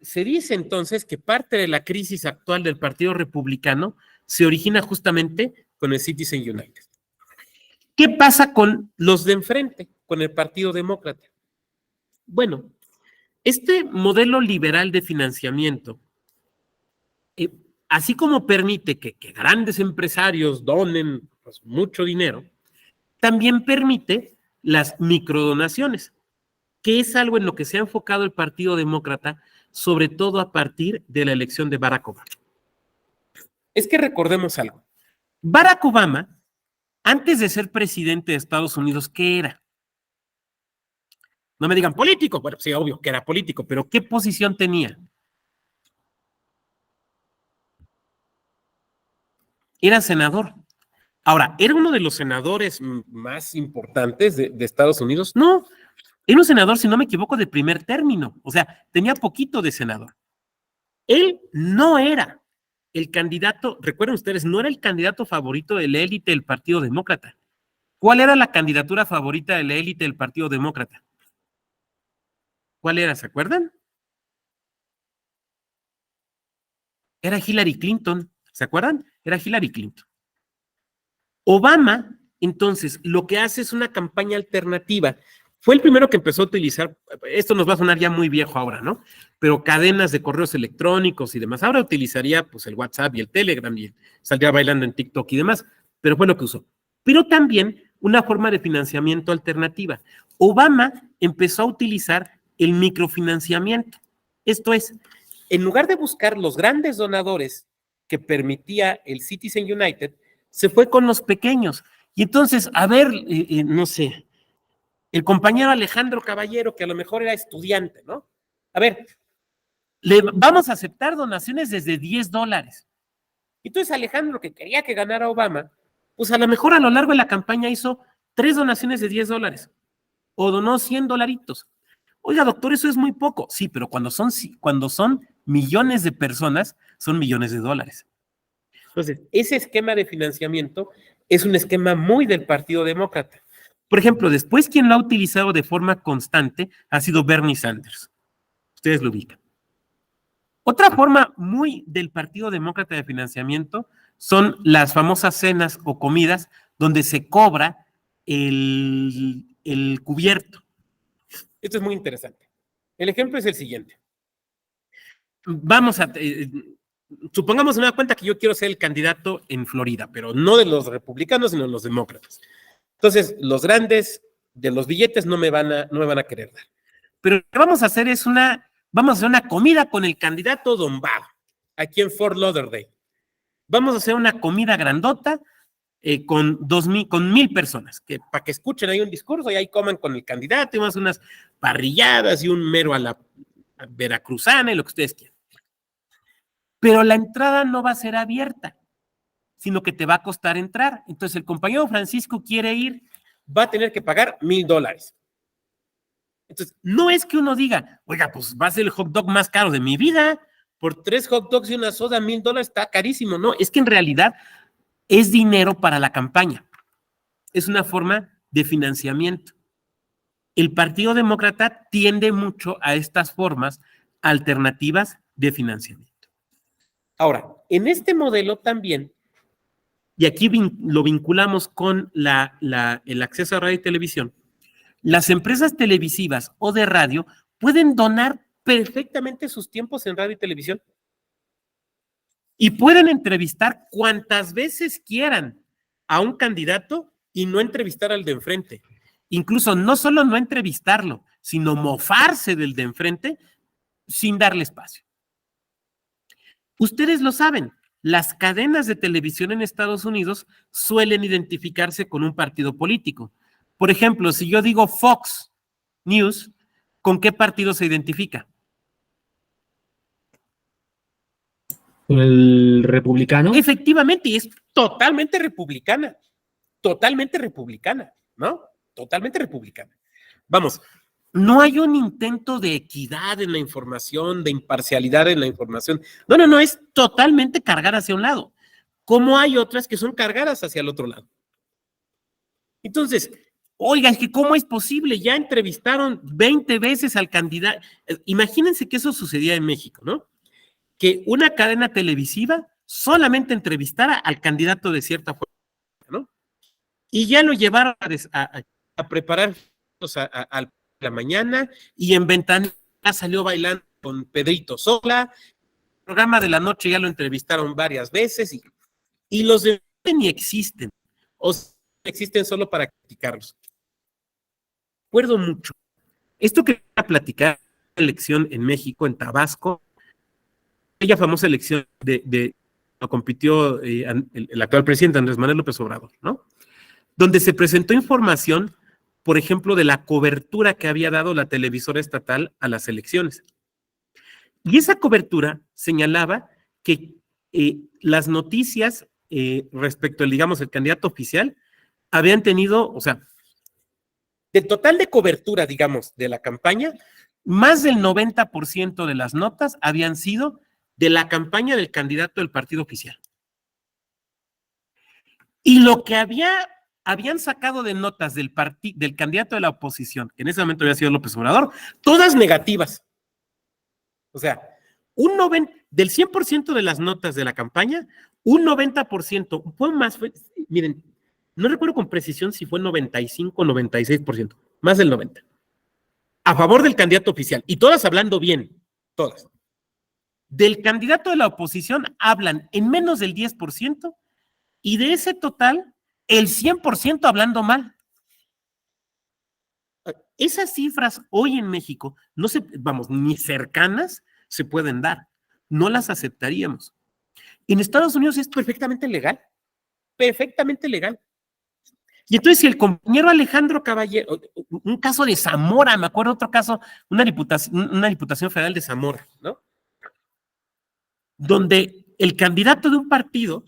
Se dice entonces que parte de la crisis actual del Partido Republicano se origina justamente con el Citizens United. ¿Qué pasa con los de enfrente, con el Partido Demócrata? Bueno, este modelo liberal de financiamiento, así como permite que grandes empresarios donen pues, mucho dinero, también permite las microdonaciones, que es algo en lo que se ha enfocado el Partido Demócrata, sobre todo a partir de la elección de Barack Obama. Es que recordemos algo. Barack Obama, antes de ser presidente de Estados Unidos, ¿qué era? No me digan político. Bueno, sí, obvio que era político, pero ¿qué posición tenía? Era senador. Ahora, ¿era uno de los senadores más importantes de Estados Unidos? No, era un senador, si no me equivoco, de primer término. O sea, tenía poquito de senador. Él no era el candidato, recuerden ustedes, no era el candidato favorito de la élite del Partido Demócrata. ¿Cuál era la candidatura favorita de la élite del Partido Demócrata? ¿Cuál era? ¿Se acuerdan? Era Hillary Clinton. ¿Se acuerdan? Era Hillary Clinton. Obama, entonces, lo que hace es una campaña alternativa. Fue el primero que empezó a utilizar, esto nos va a sonar ya muy viejo ahora, ¿no? Pero cadenas de correos electrónicos y demás. Ahora utilizaría pues el WhatsApp y el Telegram y saldría bailando en TikTok y demás, pero fue lo que usó. Pero también una forma de financiamiento alternativa. Obama empezó a utilizar el microfinanciamiento. Esto es, en lugar de buscar los grandes donadores que permitía el Citizens United, se fue con los pequeños. Y entonces, a ver, no sé, el compañero Alejandro Caballero, que a lo mejor era estudiante, ¿no? A ver, vamos a aceptar donaciones desde $10. Entonces Alejandro, que quería que ganara Obama, pues a lo mejor a lo largo de la campaña hizo 3 donaciones de $10 o donó $100. Oiga, doctor, eso es muy poco. Sí, pero cuando son millones de personas, son millones de dólares. Entonces, ese esquema de financiamiento es un esquema muy del Partido Demócrata. Por ejemplo, después quien lo ha utilizado de forma constante ha sido Bernie Sanders. Ustedes lo ubican. Otra forma muy del Partido Demócrata de financiamiento son las famosas cenas o comidas donde se cobra el cubierto. Esto es muy interesante. El ejemplo es el siguiente. Supongamos una cuenta que yo quiero ser el candidato en Florida, pero no de los republicanos, sino de los demócratas. Entonces, los grandes de los billetes no me van a querer dar. Pero lo que vamos a hacer es una comida con el candidato Don Bado, aquí en Fort Lauderdale. Vamos a hacer una comida grandota con 1,000 personas, para que escuchen ahí un discurso y ahí coman con el candidato y más unas parrilladas y un mero a la veracruzana y lo que ustedes quieran. Pero la entrada no va a ser abierta, sino que te va a costar entrar. Entonces el compañero Francisco quiere ir, va a tener que pagar $1,000. Entonces, no es que uno diga, oiga, pues va a ser el hot dog más caro de mi vida, por 3 hot dogs y una soda, $1,000 está carísimo. No, es que en realidad es dinero para la campaña. Es una forma de financiamiento. El Partido Demócrata tiende mucho a estas formas alternativas de financiamiento. Ahora, en este modelo también, y aquí lo vinculamos con el acceso a radio y televisión, las empresas televisivas o de radio pueden donar perfectamente sus tiempos en radio y televisión y pueden entrevistar cuantas veces quieran a un candidato y no entrevistar al de enfrente. Incluso no solo no entrevistarlo, sino mofarse del de enfrente sin darle espacio. Ustedes lo saben, las cadenas de televisión en Estados Unidos suelen identificarse con un partido político. Por ejemplo, si yo digo Fox News, ¿con qué partido se identifica? ¿Con el republicano? Efectivamente, y es totalmente republicana, ¿no? Totalmente republicana. Vamos, no hay un intento de equidad en la información, de imparcialidad en la información. No, es totalmente cargar hacia un lado, como hay otras que son cargadas hacia el otro lado. Entonces, Oiga, es que ¿cómo es posible? Ya entrevistaron 20 veces al candidato. Imagínense que eso sucedía en México, ¿no? Que una cadena televisiva solamente entrevistara al candidato de cierta forma, ¿no? Y ya lo llevaron a preparar a la mañana, y en Ventana salió bailando con Pedrito Sola. El programa de la noche ya lo entrevistaron varias veces, y los de ni existen, o existen solo para criticarlos. Recuerdo mucho esto que voy a platicar, la elección en México, en Tabasco, aquella famosa elección lo compitió el actual presidente Andrés Manuel López Obrador, ¿no? Donde se presentó información, por ejemplo, de la cobertura que había dado la televisora estatal a las elecciones. Y esa cobertura señalaba que las noticias respecto al, digamos, el candidato oficial habían tenido, o sea, del total de cobertura, digamos, de la campaña, más del 90% de las notas habían sido de la campaña del candidato del partido oficial. Y lo que habían sacado de notas del candidato de la oposición, que en ese momento había sido López Obrador, todas negativas. O sea, del 100% de las notas de la campaña, un 90%, miren, no recuerdo con precisión si fue 95 o 96%, más del 90%, a favor del candidato oficial, y todas hablando bien, todas. Del candidato de la oposición hablan en menos del 10%, y de ese total, el 100% hablando mal. Esas cifras hoy en México, ni cercanas se pueden dar. No las aceptaríamos. En Estados Unidos es perfectamente legal. Perfectamente legal. Y entonces, si el compañero Alejandro Caballero, un caso de Zamora, me acuerdo otro caso, una diputación federal de Zamora, ¿no? Donde el candidato de un partido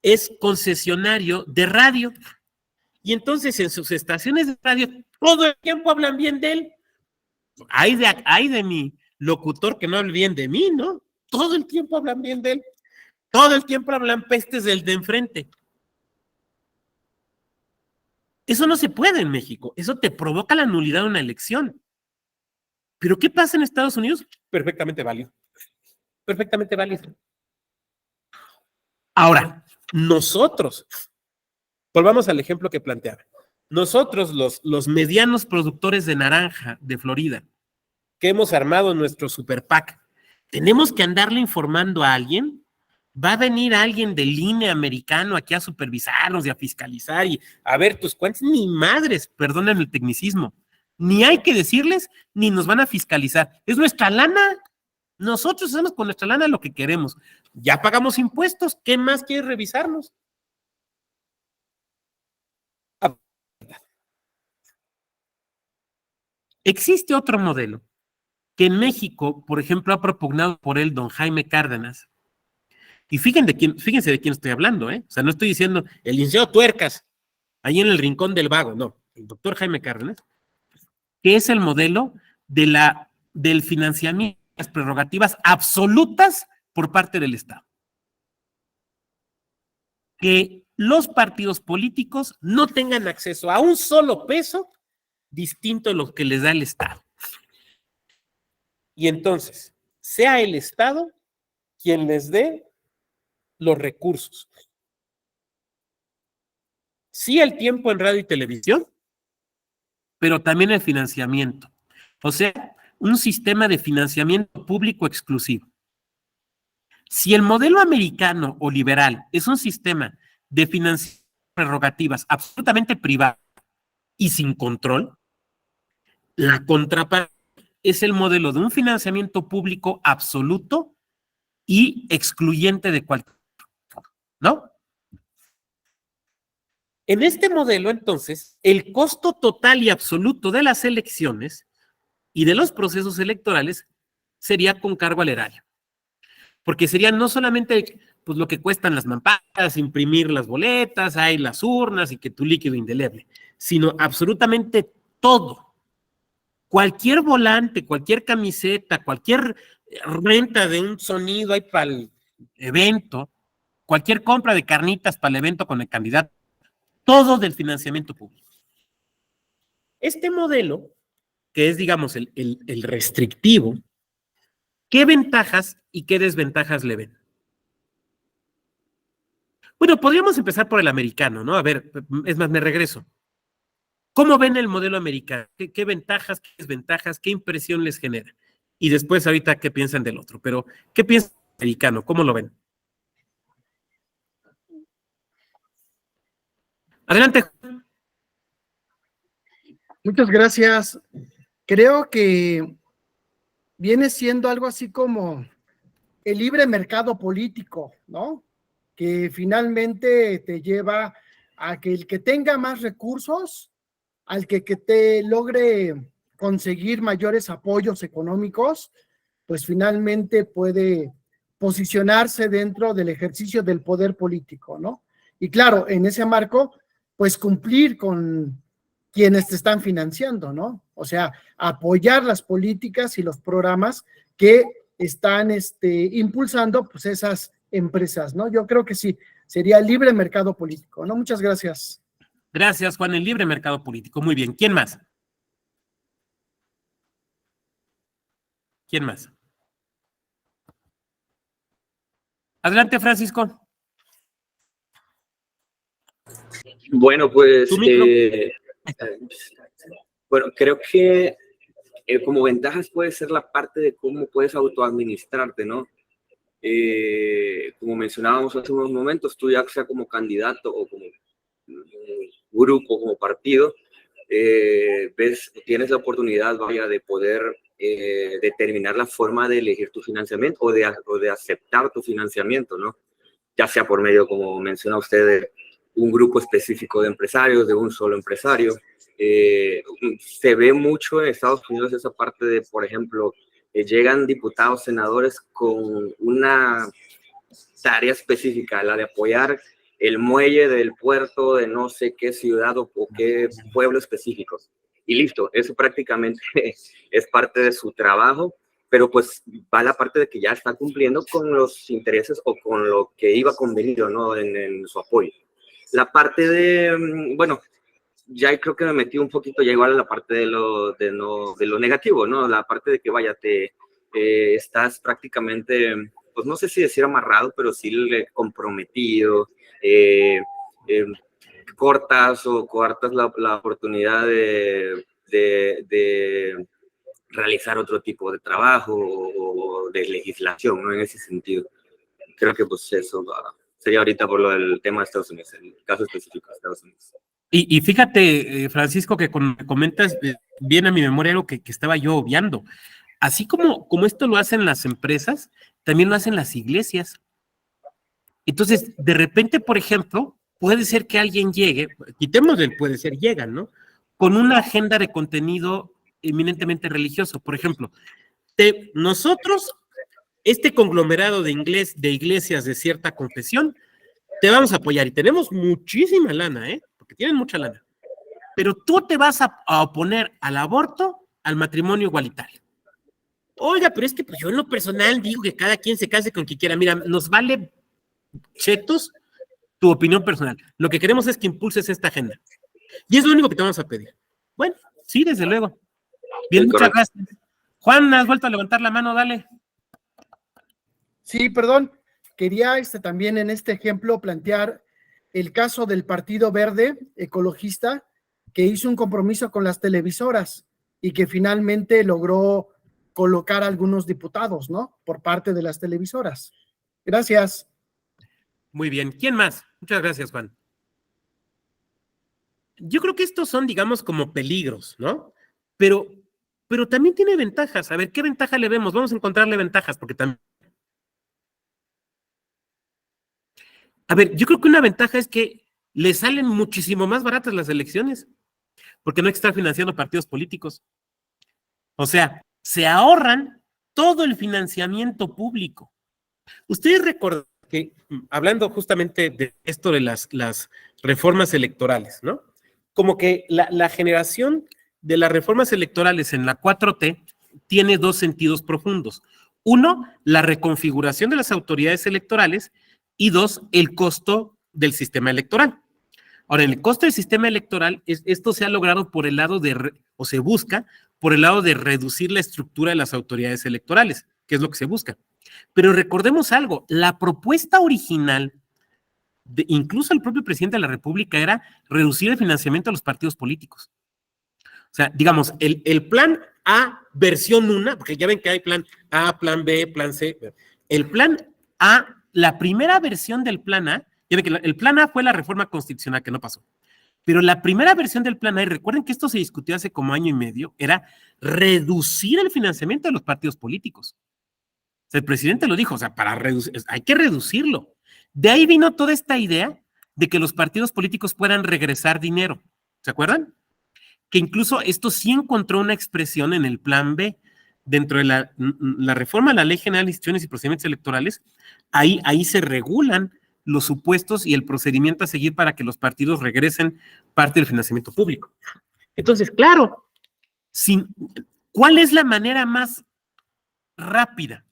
es concesionario de radio. Y entonces en sus estaciones de radio todo el tiempo hablan bien de él. Hay de mi locutor que no hable bien de mí, ¿no? Todo el tiempo hablan bien de él. Todo el tiempo hablan pestes del de enfrente. Eso no se puede en México. Eso te provoca la nulidad de una elección. ¿Pero qué pasa en Estados Unidos? Perfectamente válido. Perfectamente válido. Ahora, nosotros, volvamos al ejemplo que planteaba. Nosotros, los medianos productores de naranja de Florida, que hemos armado nuestro super PAC, tenemos que andarle informando a alguien. Va a venir alguien del INE americano aquí a supervisarnos y a fiscalizar y a ver tus cuentas. Ni madres, perdonen el tecnicismo. Ni hay que decirles, ni nos van a fiscalizar. Es nuestra lana. Nosotros hacemos con nuestra lana lo que queremos. Ya pagamos impuestos. ¿Qué más quiere revisarnos? Existe otro modelo que en México, por ejemplo, ha propugnado por él don Jaime Cárdenas. Y fíjense de quién estoy hablando, ¿eh? O sea, no estoy diciendo el licenciado Tuercas, ahí en el Rincón del Vago, no. El doctor Jaime Cárdenas, que es el modelo del financiamiento de las prerrogativas absolutas por parte del Estado. Que los partidos políticos no tengan acceso a un solo peso distinto a lo que les da el Estado. Y entonces, sea el Estado quien les dé los recursos. Sí, el tiempo en radio y televisión, pero también el financiamiento. O sea, un sistema de financiamiento público exclusivo. Si el modelo americano o liberal es un sistema de financiamiento de prerrogativas absolutamente privado y sin control, la contraparte es el modelo de un financiamiento público absoluto y excluyente de cualquier, ¿no? En este modelo, entonces, el costo total y absoluto de las elecciones y de los procesos electorales sería con cargo al erario. Porque sería no solamente pues, lo que cuestan las mamparas, imprimir las boletas, hay las urnas y que tu líquido indeleble, sino absolutamente todo. Cualquier volante, cualquier camiseta, cualquier renta de un sonido ahí para el evento, cualquier compra de carnitas para el evento con el candidato, todo del financiamiento público. Este modelo, que es, digamos, el restrictivo, ¿qué ventajas y qué desventajas le ven? Bueno, podríamos empezar por el americano, ¿no? A ver, es más, me regreso. ¿Cómo ven el modelo americano? ¿Qué ventajas, qué desventajas, qué impresión les genera? Y después ahorita qué piensan del otro, pero ¿qué piensan del americano? ¿Cómo lo ven? Adelante. Muchas gracias. Creo que viene siendo algo así como el libre mercado político, ¿no? Que finalmente te lleva a que el que tenga más recursos, al que te logre conseguir mayores apoyos económicos, pues finalmente puede posicionarse dentro del ejercicio del poder político, ¿no? Y claro, en ese marco, pues cumplir con quienes te están financiando, ¿no? O sea, apoyar las políticas y los programas que están impulsando pues esas empresas, ¿no? Yo creo que sí, sería libre mercado político, ¿no? Muchas gracias. Gracias, Juan, el libre mercado político. Muy bien. ¿Quién más? ¿Quién más? Adelante, Francisco. Bueno, pues, Tu micro. bueno, creo que como ventajas puede ser la parte de cómo puedes autoadministrarte, ¿no? Como mencionábamos hace unos momentos, tú ya sea como candidato o como grupo, como partido, tienes la oportunidad, vaya, de poder determinar la forma de elegir tu financiamiento o de aceptar tu financiamiento, ¿no? Ya sea por medio, como menciona usted, de un grupo específico de empresarios, de un solo empresario. Se ve mucho en Estados Unidos esa parte de, por ejemplo, llegan diputados, senadores con una tarea específica, la de apoyar el muelle del puerto de no sé qué ciudad o qué pueblo específico. Y listo, eso prácticamente es parte de su trabajo, pero pues va la parte de que ya está cumpliendo con los intereses o con lo que iba convenido, ¿no? En su apoyo. La parte de, bueno, ya creo que me metí un poquito ya igual a la parte de lo negativo, ¿no? La parte de que vaya, estás prácticamente, pues no sé si decir amarrado, pero sí comprometido, cortas la oportunidad de realizar otro tipo de trabajo o de legislación, ¿no? En ese sentido. Creo que pues eso sería ahorita por lo del tema de Estados Unidos, el caso específico de Estados Unidos. Y fíjate, Francisco, que comentas, viene a mi memoria algo que estaba yo obviando. Así como esto lo hacen las empresas, también lo hacen las iglesias. Entonces, de repente, por ejemplo, puede ser que alguien llegue, quitemos el puede ser, llegan, ¿no? Con una agenda de contenido eminentemente religioso. Por ejemplo, nosotros, este conglomerado de iglesias de cierta confesión, te vamos a apoyar y tenemos muchísima lana, porque tienen mucha lana. Pero tú te vas a oponer al aborto, al matrimonio igualitario. Oiga, pero es que pues yo en lo personal digo que cada quien se case con quien quiera. Mira, nos vale chetos tu opinión personal. Lo que queremos es que impulses esta agenda. Y es lo único que te vamos a pedir. Bueno, sí, desde luego. Bien, muchas gracias. Juan, has vuelto a levantar la mano, dale. Sí, perdón. Quería también en este ejemplo plantear el caso del Partido Verde Ecologista, que hizo un compromiso con las televisoras y que finalmente logró colocar a algunos diputados, ¿no? Por parte de las televisoras. Gracias. Muy bien. ¿Quién más? Muchas gracias, Juan. Yo creo que estos son, digamos, como peligros, ¿no? Pero también tiene ventajas. A ver, ¿qué ventaja le vemos? Vamos a encontrarle ventajas, porque también... A ver, yo creo que una ventaja es que le salen muchísimo más baratas las elecciones, porque no hay que estar financiando partidos políticos. O sea, se ahorran todo el financiamiento público. Ustedes recuerdan que, hablando justamente de esto de las reformas electorales, ¿no? Como que la generación de las reformas electorales en la 4T tiene dos sentidos profundos. Uno, la reconfiguración de las autoridades electorales y dos, el costo del sistema electoral. Ahora, en el costo del sistema electoral, esto se ha logrado por el lado o se busca por el lado de reducir la estructura de las autoridades electorales, que es lo que se busca. Pero recordemos algo, la propuesta original, incluso el propio presidente de la República, era reducir el financiamiento a los partidos políticos. O sea, digamos, el plan A versión 1, porque ya ven que hay plan A, plan B, plan C. El plan A, la primera versión del plan A, ya ven que el plan A fue la reforma constitucional que no pasó. Pero la primera versión del plan A, y recuerden que esto se discutió hace como año y medio, era reducir el financiamiento de los partidos políticos. O sea, el presidente lo dijo, o sea, hay que reducirlo. De ahí vino toda esta idea de que los partidos políticos puedan regresar dinero. ¿Se acuerdan? Que incluso esto sí encontró una expresión en el plan B, dentro de la reforma a la Ley General de Instituciones y Procedimientos Electorales, ahí se regulan los supuestos y el procedimiento a seguir para que los partidos regresen parte del financiamiento público. Entonces, claro, ¿cuál es la manera más rápida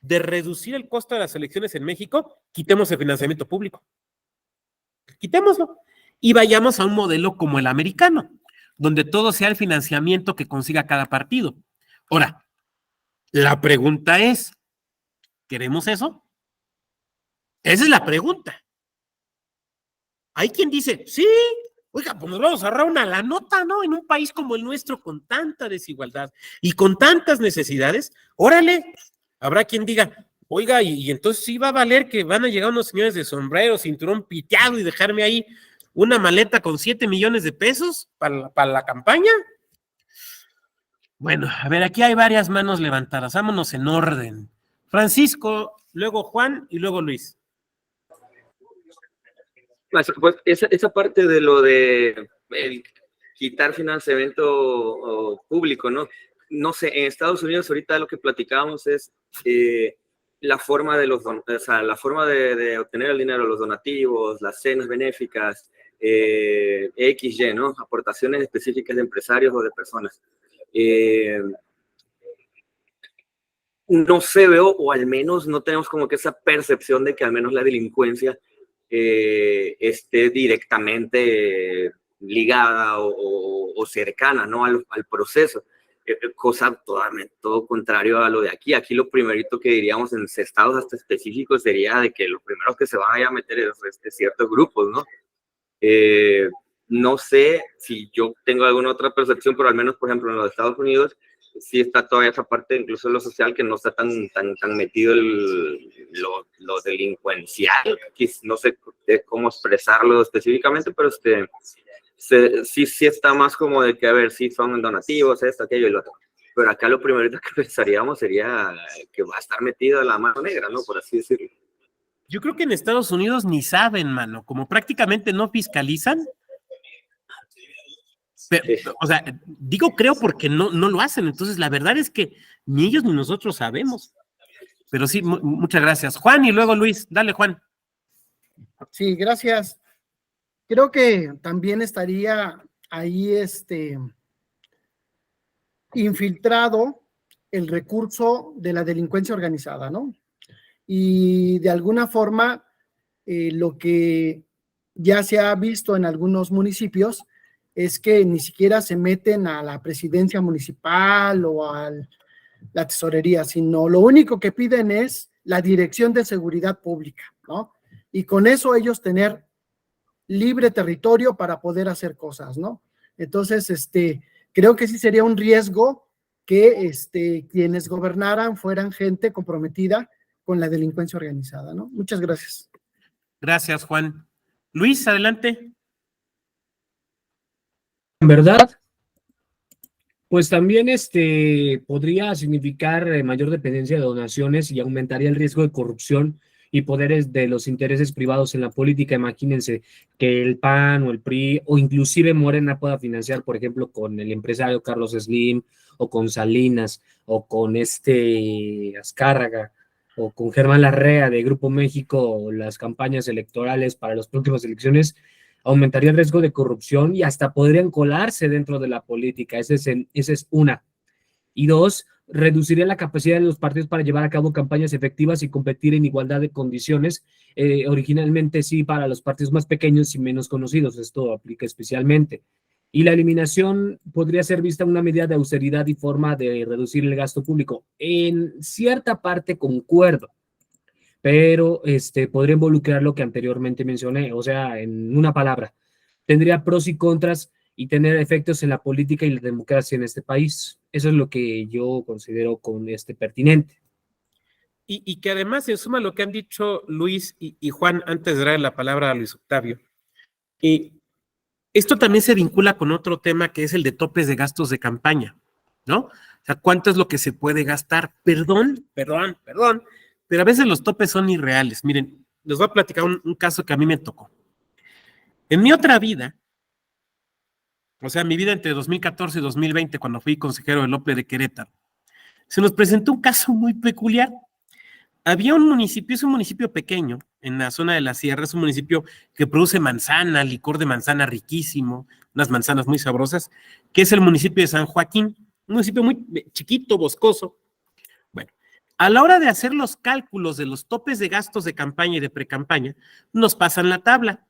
de reducir el costo de las elecciones en México? Quitemos el financiamiento público. Quitémoslo y vayamos a un modelo como el americano, donde todo sea el financiamiento que consiga cada partido. Ahora, la pregunta es, ¿queremos eso? Esa es la pregunta. Hay quien dice, sí, oiga, pues nos vamos a ahorrar una la nota, ¿no? En un país como el nuestro, con tanta desigualdad y con tantas necesidades, órale, habrá quien diga, oiga, y entonces sí va a valer que van a llegar unos señores de sombrero, cinturón piteado y dejarme ahí una maleta con 7 millones de pesos para la campaña. Bueno, a ver, aquí hay varias manos levantadas, vámonos en orden. Francisco, luego Juan y luego Luis. Pues esa parte de lo de quitar financiamiento público, ¿no? No sé, en Estados Unidos ahorita lo que platicábamos es la forma de la forma de obtener el dinero, los donativos, las cenas benéficas, XY, ¿no? Aportaciones específicas de empresarios o de personas. No se ve, o al menos no tenemos como que esa percepción de que al menos la delincuencia esté directamente ligada o cercana, ¿no? al proceso, cosa todo contrario a lo de aquí. Aquí lo primerito que diríamos en estados hasta específicos sería de que los primeros que se van a meter es ciertos grupos, ¿no? No sé si yo tengo alguna otra percepción, pero al menos, por ejemplo, en los Estados Unidos sí está todavía esa parte, incluso en lo social, que no está tan metido lo delincuencial, que no sé cómo expresarlo específicamente, pero sí está más como de que, a ver, sí son donativos, esto, aquello y lo otro. Pero acá lo primerito que pensaríamos sería que va a estar metido la mano negra, ¿no? Por así decirlo. Yo creo que en Estados Unidos ni saben, mano, como prácticamente no fiscalizan. Pero, o sea, digo creo porque no lo hacen, entonces la verdad es que ni ellos ni nosotros sabemos. Pero sí, muchas gracias. Juan y luego Luis. Dale, Juan. Sí, gracias. Creo que también estaría ahí infiltrado el recurso de la delincuencia organizada, ¿no? Y de alguna forma, lo que ya se ha visto en algunos municipios es que ni siquiera se meten a la presidencia municipal o a la tesorería, sino lo único que piden es la Dirección de Seguridad Pública, ¿no? Y con eso ellos tener libre territorio para poder hacer cosas, ¿no? Entonces, creo que sí sería un riesgo que quienes gobernaran fueran gente comprometida con la delincuencia organizada, ¿no? Muchas gracias. Gracias, Juan. Luis, adelante. En verdad, pues también podría significar mayor dependencia de donaciones y aumentaría el riesgo de corrupción y poderes de los intereses privados en la política. Imagínense que el PAN o el PRI o inclusive Morena pueda financiar, por ejemplo, con el empresario Carlos Slim o con Salinas o con Azcárraga o con Germán Larrea de Grupo México, las campañas electorales para las próximas elecciones. Aumentaría el riesgo de corrupción y hasta podrían colarse dentro de la política. Esa es una. Y dos, reduciría la capacidad de los partidos para llevar a cabo campañas efectivas y competir en igualdad de condiciones, originalmente sí para los partidos más pequeños y menos conocidos, esto aplica especialmente. Y la eliminación podría ser vista una medida de austeridad y forma de reducir el gasto público. En cierta parte concuerdo, pero podría involucrar lo que anteriormente mencioné, o sea, en una palabra, tendría pros y contras y tener efectos en la política y la democracia en este país. Eso es lo que yo considero pertinente. Y que además se suma lo que han dicho Luis y Juan antes de dar la palabra a Luis Octavio. Y esto también se vincula con otro tema que es el de topes de gastos de campaña, ¿no? O sea, ¿cuánto es lo que se puede gastar? Perdón, pero a veces los topes son irreales. Miren, les voy a platicar un caso que a mí me tocó. En mi otra vida, o sea, mi vida entre 2014 y 2020, cuando fui consejero del OPLE de Querétaro, se nos presentó un caso muy peculiar. Había un municipio, es un municipio pequeño, en la zona de la sierra, es un municipio que produce manzana, licor de manzana riquísimo, unas manzanas muy sabrosas, que es el municipio de San Joaquín, un municipio muy chiquito, boscoso. Bueno, a la hora de hacer los cálculos de los topes de gastos de campaña y de precampaña, nos pasan la tabla.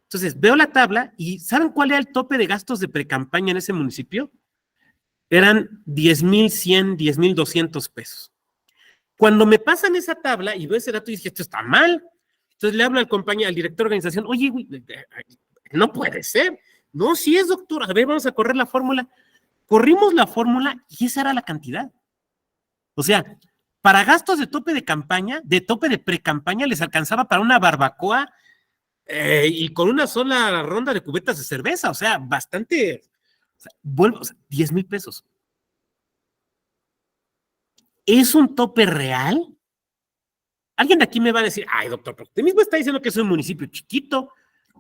Entonces, veo la tabla y ¿saben cuál era el tope de gastos de precampaña en ese municipio? Eran 10,100, 10,200 pesos. Cuando me pasan esa tabla y veo ese dato y dije, esto está mal. Entonces le hablo al compañero, al director de organización, oye, güey, no puede ser. No, sí es, doctor. A ver, vamos a correr la fórmula. Corrimos la fórmula y esa era la cantidad. O sea, para gastos de tope de campaña, de tope de precampaña, les alcanzaba para una barbacoa y con una sola ronda de cubetas de cerveza. O sea, bastante. O sea, 10,000 pesos. ¿Es un tope real? Alguien de aquí me va a decir, ay, doctor, pero usted mismo está diciendo que es un municipio chiquito.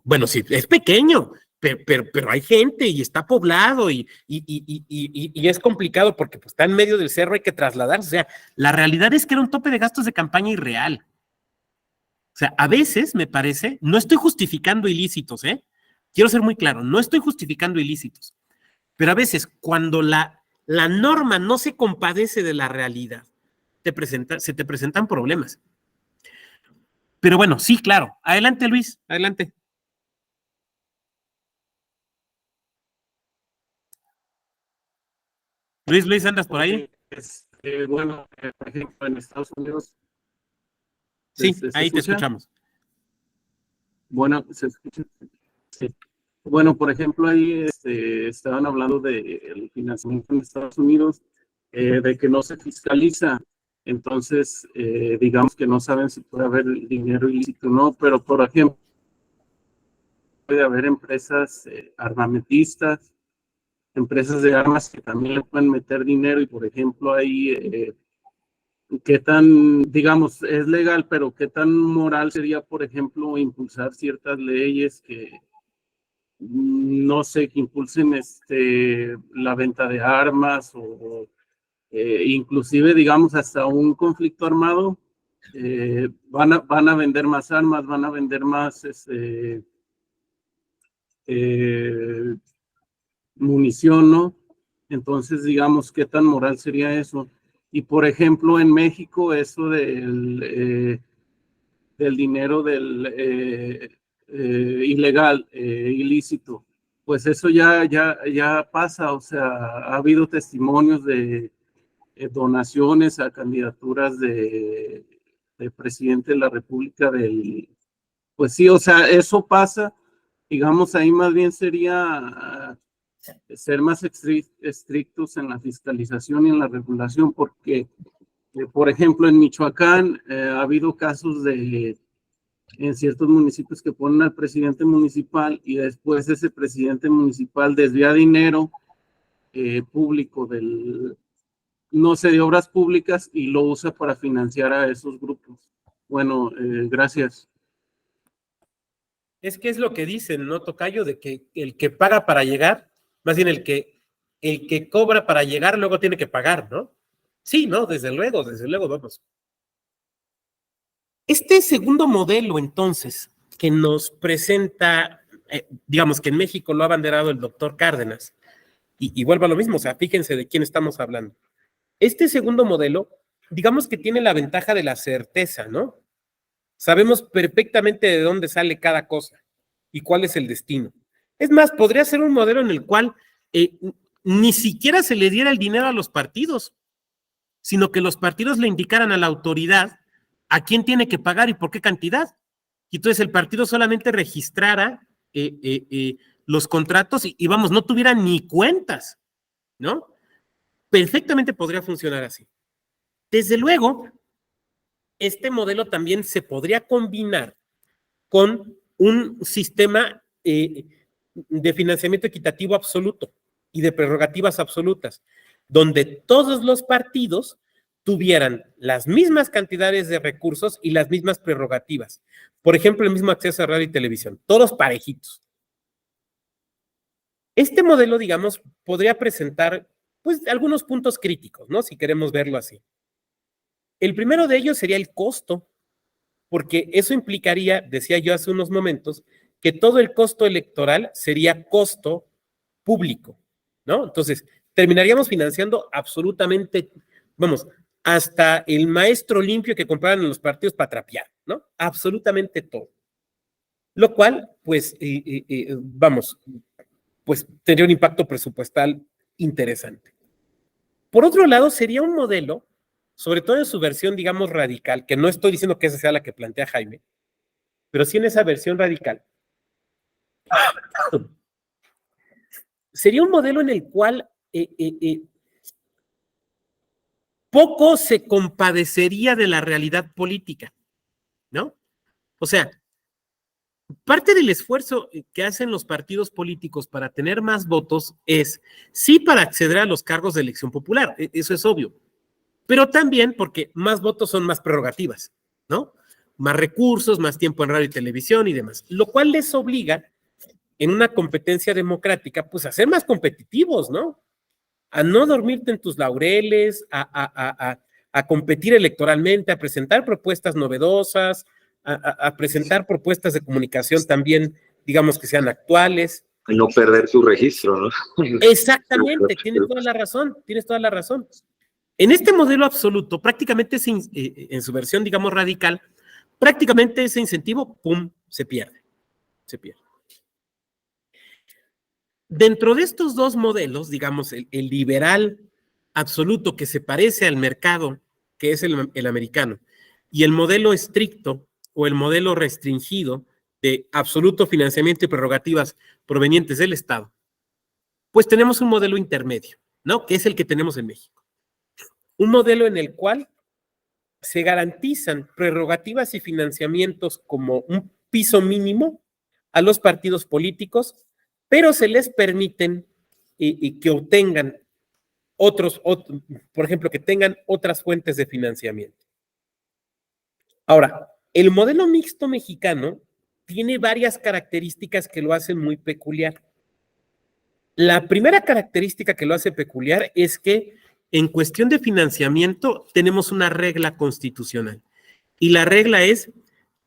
Bueno, sí, es pequeño, pero hay gente y está poblado y es complicado porque pues, está en medio del cerro, hay que trasladarse. O sea, la realidad es que era un tope de gastos de campaña irreal. O sea, a veces me parece, no estoy justificando ilícitos, quiero ser muy claro, no estoy justificando ilícitos, pero a veces cuando la norma no se compadece de la realidad, se te presentan problemas. Pero bueno, sí, claro. Adelante, Luis, adelante. Luis, ¿andas por ahí? Bueno, por ejemplo, en Estados Unidos. Sí, ahí te escuchamos. Bueno, ¿se escucha? Sí. Bueno, por ejemplo, ahí estaban hablando del financiamiento en Estados Unidos, de que no se fiscaliza. Entonces, digamos que no saben si puede haber dinero ilícito o no, pero por ejemplo, puede haber empresas armamentistas, empresas de armas que también le pueden meter dinero y, por ejemplo, ahí, qué tan, digamos, es legal, pero qué tan moral sería, por ejemplo, impulsar ciertas leyes que, no sé, que impulsen la venta de armas o inclusive, digamos, hasta un conflicto armado, van a vender más armas, van a vender más munición, ¿no? Entonces, digamos, ¿qué tan moral sería eso? Y, por ejemplo, en México, eso del dinero ilegal, ilícito, pues eso ya pasa, o sea, ha habido testimonios de donaciones a candidaturas de presidente de la República pues sí, o sea, eso pasa, digamos, ahí más bien sería ser más estrictos en la fiscalización y en la regulación, porque, por ejemplo, en Michoacán ha habido casos en ciertos municipios que ponen al presidente municipal y después ese presidente municipal desvía dinero público no sé, de obras públicas y lo usa para financiar a esos grupos. Bueno, gracias. Es que es lo que dicen, ¿no, tocayo? De que el que paga para llegar, más bien el que cobra para llegar, luego tiene que pagar, ¿no? Sí, ¿no? Desde luego, vamos. Este segundo modelo, entonces, que nos presenta, digamos que en México lo ha abanderado el doctor Cárdenas, y vuelvo a lo mismo, o sea, fíjense de quién estamos hablando. Este segundo modelo, digamos que tiene la ventaja de la certeza, ¿no? Sabemos perfectamente de dónde sale cada cosa y cuál es el destino. Es más, podría ser un modelo en el cual ni siquiera se le diera el dinero a los partidos, sino que los partidos le indicaran a la autoridad a quién tiene que pagar y por qué cantidad. Y entonces el partido solamente registrara los contratos y vamos, no tuviera ni cuentas, ¿no? Perfectamente podría funcionar así. Desde luego, este modelo también se podría combinar con un sistema de financiamiento equitativo absoluto y de prerrogativas absolutas, donde todos los partidos tuvieran las mismas cantidades de recursos y las mismas prerrogativas. Por ejemplo, el mismo acceso a radio y televisión, todos parejitos. Este modelo, digamos, podría presentar, pues, algunos puntos críticos, ¿no? Si queremos verlo así. El primero de ellos sería el costo, porque eso implicaría, decía yo hace unos momentos, que todo el costo electoral sería costo público, ¿no? Entonces, terminaríamos financiando absolutamente, vamos, hasta el maestro limpio que compraban en los partidos para trapear, ¿no? Absolutamente todo. Lo cual, pues, vamos, pues tendría un impacto presupuestal interesante. Por otro lado, sería un modelo, sobre todo en su versión, digamos, radical, que no estoy diciendo que esa sea la que plantea Jaime, pero sí en esa versión radical, sería un modelo en el cual poco se compadecería de la realidad política, ¿no? O sea, parte del esfuerzo que hacen los partidos políticos para tener más votos es, sí, para acceder a los cargos de elección popular, eso es obvio, pero también porque más votos son más prerrogativas, ¿no? Más recursos, más tiempo en radio y televisión y demás, lo cual les obliga en una competencia democrática, pues a ser más competitivos, ¿no? A no dormirte en tus laureles, a competir electoralmente, a presentar propuestas novedosas, a presentar propuestas de comunicación también, digamos, que sean actuales. No perder tu registro, ¿no? Exactamente, tienes toda la razón, tienes toda la razón. En este modelo absoluto, prácticamente en su versión, digamos, radical, prácticamente ese incentivo, ¡pum!, se pierde. Dentro de estos dos modelos, digamos, el liberal absoluto que se parece al mercado, que es el americano, y el modelo estricto o el modelo restringido de absoluto financiamiento y prerrogativas provenientes del Estado, pues tenemos un modelo intermedio, ¿no? Que es el que tenemos en México. Un modelo en el cual se garantizan prerrogativas y financiamientos como un piso mínimo a los partidos políticos, pero se les permiten que obtengan por ejemplo, que tengan otras fuentes de financiamiento. Ahora, el modelo mixto mexicano tiene varias características que lo hacen muy peculiar. La primera característica que lo hace peculiar es que en cuestión de financiamiento tenemos una regla constitucional y la regla es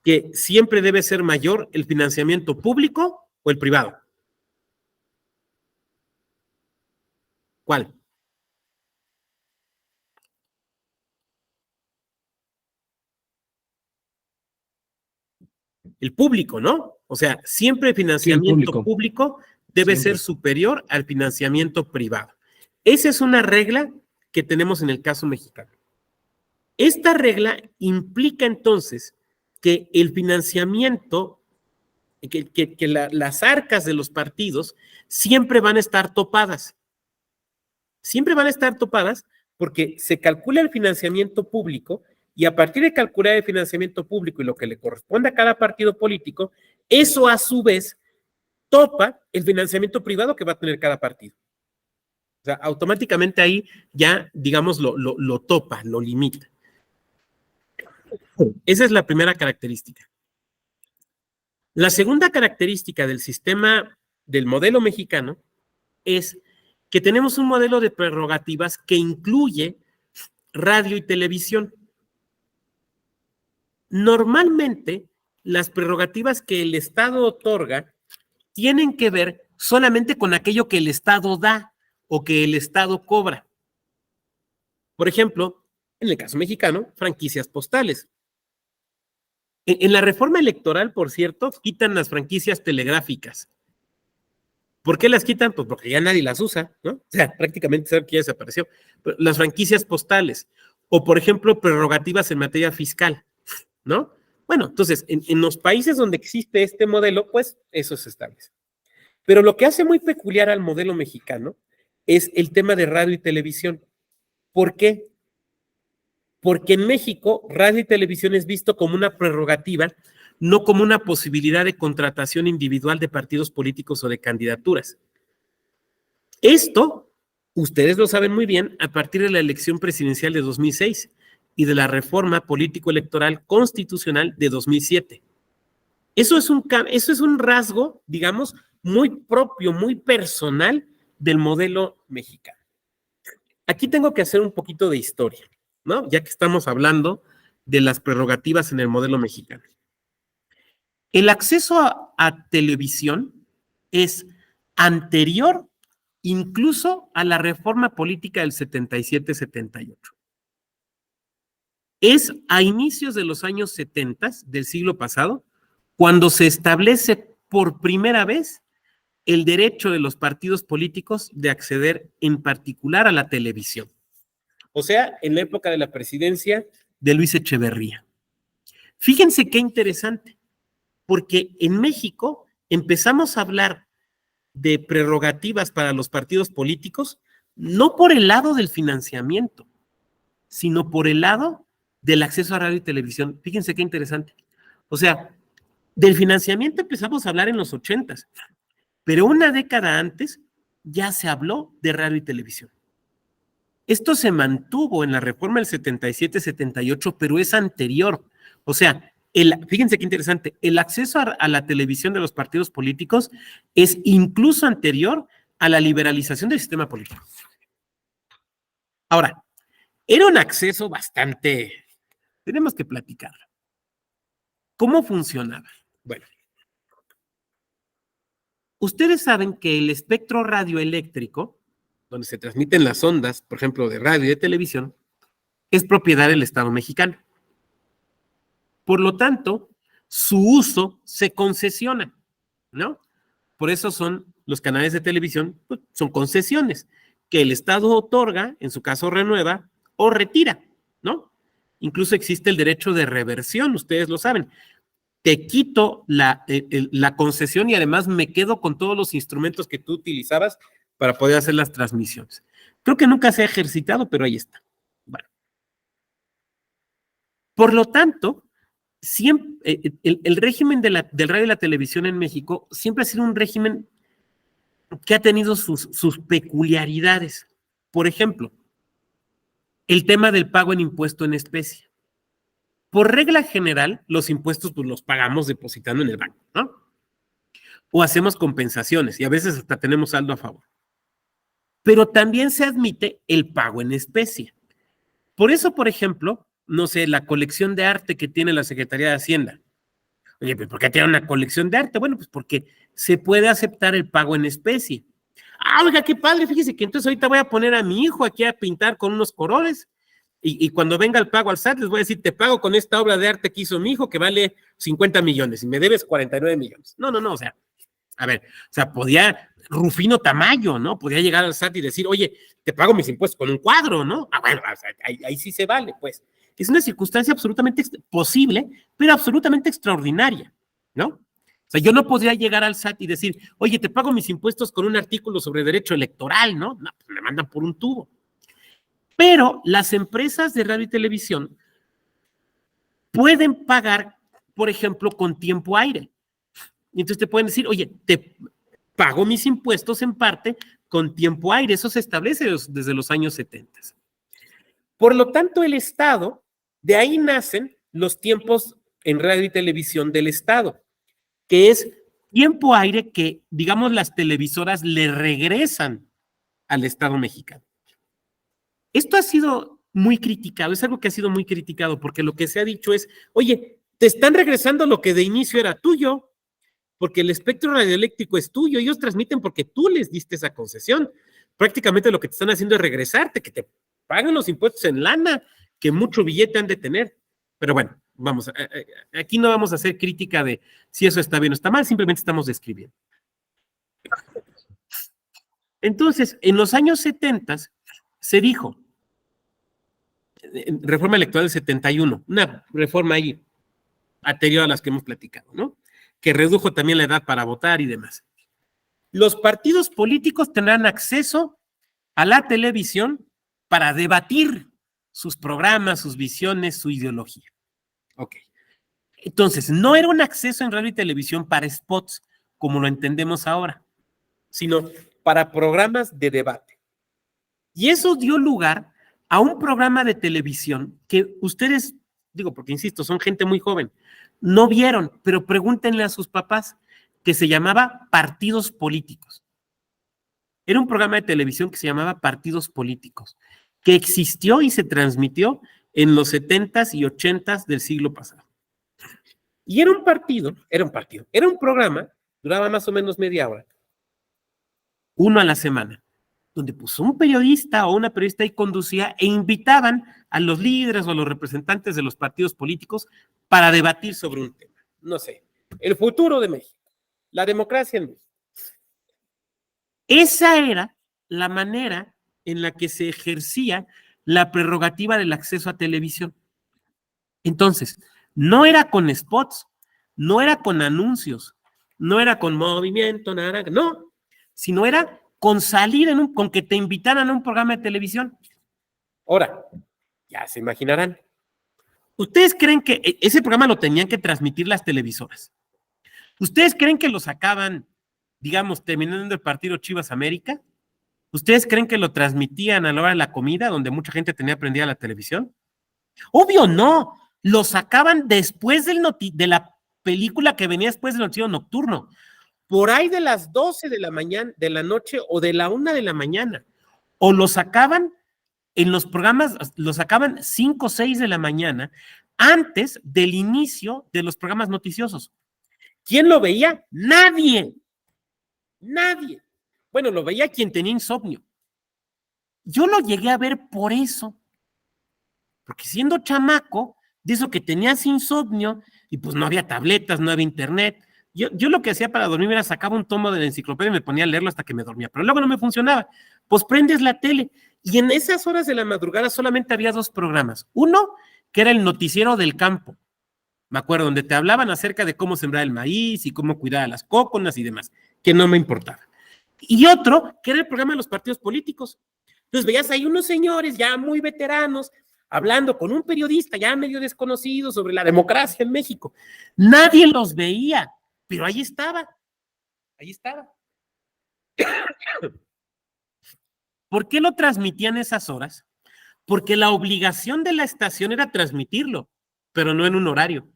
que siempre debe ser mayor el financiamiento público o el privado. ¿Cuál? El público, ¿no? O sea, siempre el financiamiento público debe ser superior al financiamiento privado. Esa es una regla que tenemos en el caso mexicano. Esta regla implica entonces que el financiamiento, las arcas de los partidos siempre van a estar topadas. Siempre van a estar topadas porque se calcula el financiamiento público y a partir de calcular el financiamiento público y lo que le corresponde a cada partido político, eso a su vez topa el financiamiento privado que va a tener cada partido. O sea, automáticamente ahí ya, digamos, lo topa, lo limita. Esa es la primera característica. La segunda característica del sistema, del modelo mexicano, es que tenemos un modelo de prerrogativas que incluye radio y televisión. Normalmente, las prerrogativas que el Estado otorga tienen que ver solamente con aquello que el Estado da o que el Estado cobra. Por ejemplo, en el caso mexicano, franquicias postales. En la reforma electoral, por cierto, quitan las franquicias telegráficas. ¿Por qué las quitan? Pues porque ya nadie las usa, ¿no? O sea, prácticamente sabe que ya desapareció. Pero las franquicias postales, o por ejemplo, prerrogativas en materia fiscal, ¿no? Bueno, entonces, en los países donde existe este modelo, pues eso se establece. Pero lo que hace muy peculiar al modelo mexicano es el tema de radio y televisión. ¿Por qué? Porque en México, radio y televisión es visto como una prerrogativa, no como una posibilidad de contratación individual de partidos políticos o de candidaturas. Esto, ustedes lo saben muy bien, a partir de la elección presidencial de 2006 y de la reforma político-electoral constitucional de 2007. Eso es un rasgo, digamos, muy propio, muy personal del modelo mexicano. Aquí tengo que hacer un poquito de historia, ¿no? Ya que estamos hablando de las prerrogativas en el modelo mexicano. El acceso a televisión es anterior incluso a la reforma política del 77-78. Es a inicios de los años 70 del siglo pasado cuando se establece por primera vez el derecho de los partidos políticos de acceder en particular a la televisión. O sea, en la época de la presidencia de Luis Echeverría. Fíjense qué interesante, porque en México empezamos a hablar de prerrogativas para los partidos políticos, no por el lado del financiamiento, sino por el lado del acceso a radio y televisión. Fíjense qué interesante. O sea, del financiamiento empezamos a hablar en los 80s, pero una década antes ya se habló de radio y televisión. Esto se mantuvo en la reforma del 77-78, pero es anterior. O sea, fíjense qué interesante, el acceso a la televisión de los partidos políticos es incluso anterior a la liberalización del sistema político. Ahora, era un acceso bastante, tenemos que platicar. ¿Cómo funcionaba? Bueno, ustedes saben que el espectro radioeléctrico, donde se transmiten las ondas, por ejemplo, de radio y de televisión, es propiedad del Estado mexicano. Por lo tanto, su uso se concesiona, ¿no? Por eso son los canales de televisión, pues, son concesiones que el Estado otorga, en su caso renueva, o retira, ¿no? Incluso existe el derecho de reversión, ustedes lo saben. Te quito la concesión y además me quedo con todos los instrumentos que tú utilizabas para poder hacer las transmisiones. Creo que nunca se ha ejercitado, pero ahí está. Bueno. Por lo tanto, siempre, el régimen del radio y la televisión en México siempre ha sido un régimen que ha tenido sus peculiaridades. Por ejemplo, el tema del pago en impuesto en especie. Por regla general, los impuestos pues los pagamos depositando en el banco, ¿no? O hacemos compensaciones y a veces hasta tenemos saldo a favor. Pero también se admite el pago en especie. Por eso, por ejemplo, no sé, la colección de arte que tiene la Secretaría de Hacienda. Oye, pues ¿por qué tiene una colección de arte? Bueno, pues porque se puede aceptar el pago en especie. Ah, oiga, qué padre, fíjese que entonces ahorita voy a poner a mi hijo aquí a pintar con unos colores y cuando venga el pago al SAT les voy a decir, te pago con esta obra de arte que hizo mi hijo que vale 50 millones y me debes 49 millones. No, o sea, a ver, o sea, podía Rufino Tamayo, ¿no? Podía llegar al SAT y decir, oye, te pago mis impuestos con un cuadro, ¿no? Ah, bueno, o sea, ahí sí se vale, pues. Es una circunstancia absolutamente posible, pero absolutamente extraordinaria, ¿no? O sea, yo no podría llegar al SAT y decir, oye, te pago mis impuestos con un artículo sobre derecho electoral, ¿no? No, pues me mandan por un tubo. Pero las empresas de radio y televisión pueden pagar, por ejemplo, con tiempo aire. Y entonces te pueden decir, oye, te pago mis impuestos en parte con tiempo aire. Eso se establece desde los años 70. Por lo tanto, el Estado, de ahí nacen los tiempos en radio y televisión del Estado, que es tiempo aire que, digamos, las televisoras le regresan al Estado mexicano. Esto ha sido muy criticado, es algo que ha sido muy criticado, porque lo que se ha dicho es, oye, te están regresando lo que de inicio era tuyo, porque el espectro radioeléctrico es tuyo, ellos transmiten porque tú les diste esa concesión. Prácticamente lo que te están haciendo es regresarte, que te pagan los impuestos en lana, que mucho billete han de tener. Pero bueno, vamos, aquí no vamos a hacer crítica de si eso está bien o está mal, simplemente estamos describiendo. Entonces, en los años 70 se dijo, reforma electoral del 71, una reforma ahí anterior a las que hemos platicado, ¿no? Que redujo también la edad para votar y demás. Los partidos políticos tendrán acceso a la televisión para debatir sus programas, sus visiones, su ideología. Ok. Entonces, no era un acceso en radio y televisión para spots, como lo entendemos ahora, sino para programas de debate. Y eso dio lugar a un programa de televisión que ustedes, digo, porque insisto, son gente muy joven, no vieron, pero pregúntenle a sus papás, que se llamaba Partidos Políticos. Era un programa de televisión que se llamaba Partidos Políticos, que existió y se transmitió en los 70s y 80s del siglo pasado. Y era un programa, duraba más o menos media hora, uno a la semana, donde pues un periodista o una periodista ahí conducía e invitaban a los líderes o a los representantes de los partidos políticos para debatir sobre un tema. No sé, el futuro de México, la democracia en México. Esa era la manera en la que se ejercía la prerrogativa del acceso a televisión. Entonces, no era con spots, no era con anuncios, no era con movimiento, nada, no, sino era con salir con que te invitaran a un programa de televisión. Ahora, ya se imaginarán. ¿Ustedes creen que ese programa lo tenían que transmitir las televisoras? ¿Ustedes creen que lo sacaban, digamos, terminando el partido Chivas América? ¿Ustedes creen que lo transmitían a la hora de la comida, donde mucha gente tenía prendida la televisión? Obvio no, lo sacaban después de la película que venía después del noticiero nocturno, por ahí de las 12 de la mañana, de la noche o de la 1 de la mañana, o lo sacaban en los programas, lo sacaban 5 o 6 de la mañana, antes del inicio de los programas noticiosos. ¿Quién lo veía? Nadie. Nadie. Bueno, lo veía quien tenía insomnio. Yo lo llegué a ver por eso. Porque siendo chamaco, de eso que tenías insomnio, y pues no había tabletas, no había internet. Yo lo que hacía para dormir era sacaba un tomo de la enciclopedia y me ponía a leerlo hasta que me dormía. Pero luego no me funcionaba. Pues prendes la tele. Y en esas horas de la madrugada solamente había 2 programas. Uno, que era el noticiero del campo. Me acuerdo, donde te hablaban acerca de cómo sembrar el maíz y cómo cuidar a las cóconas y demás, que no me importaba. Y otro, que era el programa de los partidos políticos. Entonces veías ahí unos señores ya muy veteranos hablando con un periodista ya medio desconocido sobre la democracia en México. Nadie los veía, pero ahí estaba. Ahí estaba. ¿Por qué lo transmitían esas horas? Porque la obligación de la estación era transmitirlo, pero no en un horario.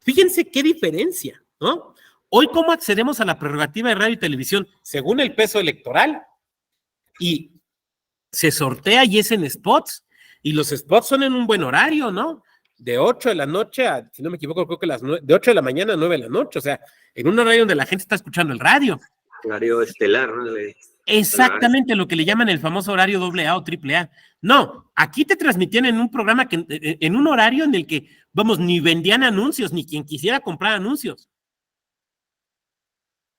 Fíjense qué diferencia, ¿no? Hoy, ¿cómo accedemos a la prerrogativa de radio y televisión? Según el peso electoral. Y se sortea y es en spots. Y los spots son en un buen horario, ¿no? De 8 de la noche a, si no me equivoco, creo que de 8 de la mañana a 9 de la noche. O sea, en un horario donde la gente está escuchando el radio. Horario estelar, ¿no? Exactamente lo que le llaman el famoso horario AA o AAA. No, aquí te transmitían en un programa, en un horario en el que, vamos, ni vendían anuncios, ni quien quisiera comprar anuncios.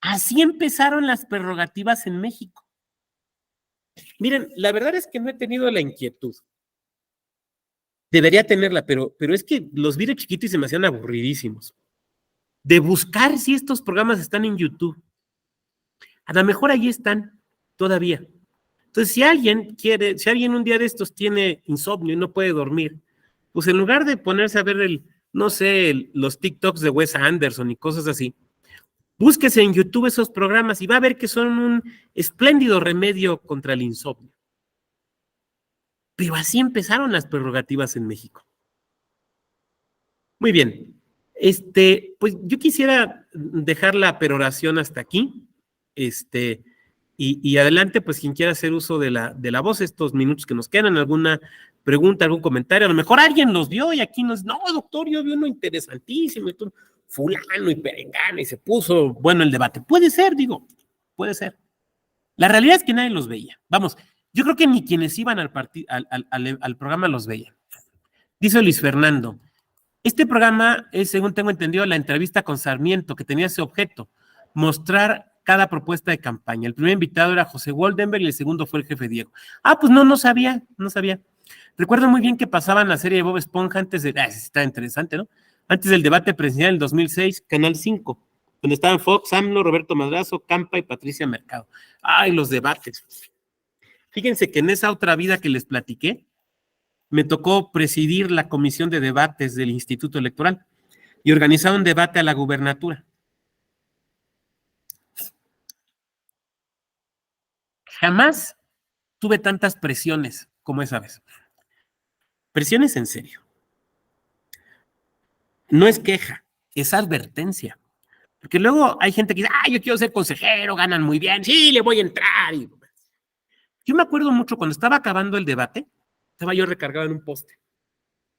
Así empezaron las prerrogativas en México. Miren, la verdad es que no he tenido la inquietud. Debería tenerla, pero es que los vi de chiquito y se me hacían aburridísimos. De buscar si estos programas están en YouTube. A lo mejor ahí están todavía. Entonces, si alguien un día de estos tiene insomnio y no puede dormir, pues en lugar de ponerse a ver los TikToks de Wes Anderson y cosas así, búsquese en YouTube esos programas y va a ver que son un espléndido remedio contra el insomnio. Pero así empezaron las prerrogativas en México. Muy bien. Pues yo quisiera dejar la peroración hasta aquí. Y adelante, pues quien quiera hacer uso de la voz, estos minutos que nos quedan, alguna pregunta, algún comentario. A lo mejor alguien los vio y aquí no, doctor, yo vi uno interesantísimo, y todo, fulano y perengano, y se puso bueno el debate. Puede ser, puede ser. La realidad es que nadie los veía. Vamos, Yo creo que ni quienes iban al programa los veían. Dice Luis Fernando, este programa es, según tengo entendido, la entrevista con Sarmiento, que tenía ese objeto, mostrar cada propuesta de campaña. El primer invitado era José Goldenberg y el segundo fue el jefe Diego. Ah, pues no sabía. Recuerdo muy bien que pasaban la serie de Bob Esponja antes de, está interesante, ¿no? Antes del debate presidencial del 2006, Canal 5, donde estaban Fox, AMLO, Roberto Madrazo, Campa y Patricia Mercado. Ay, los debates. Fíjense que en esa otra vida que les platiqué, me tocó presidir la comisión de debates del Instituto Electoral y organizar un debate a la gubernatura. Jamás tuve tantas presiones como esa vez. Presiones en serio. No es queja, es advertencia. Porque luego hay gente que dice, yo quiero ser consejero, ganan muy bien, sí, le voy a entrar. Yo me acuerdo mucho cuando estaba acabando el debate, estaba yo recargado en un poste,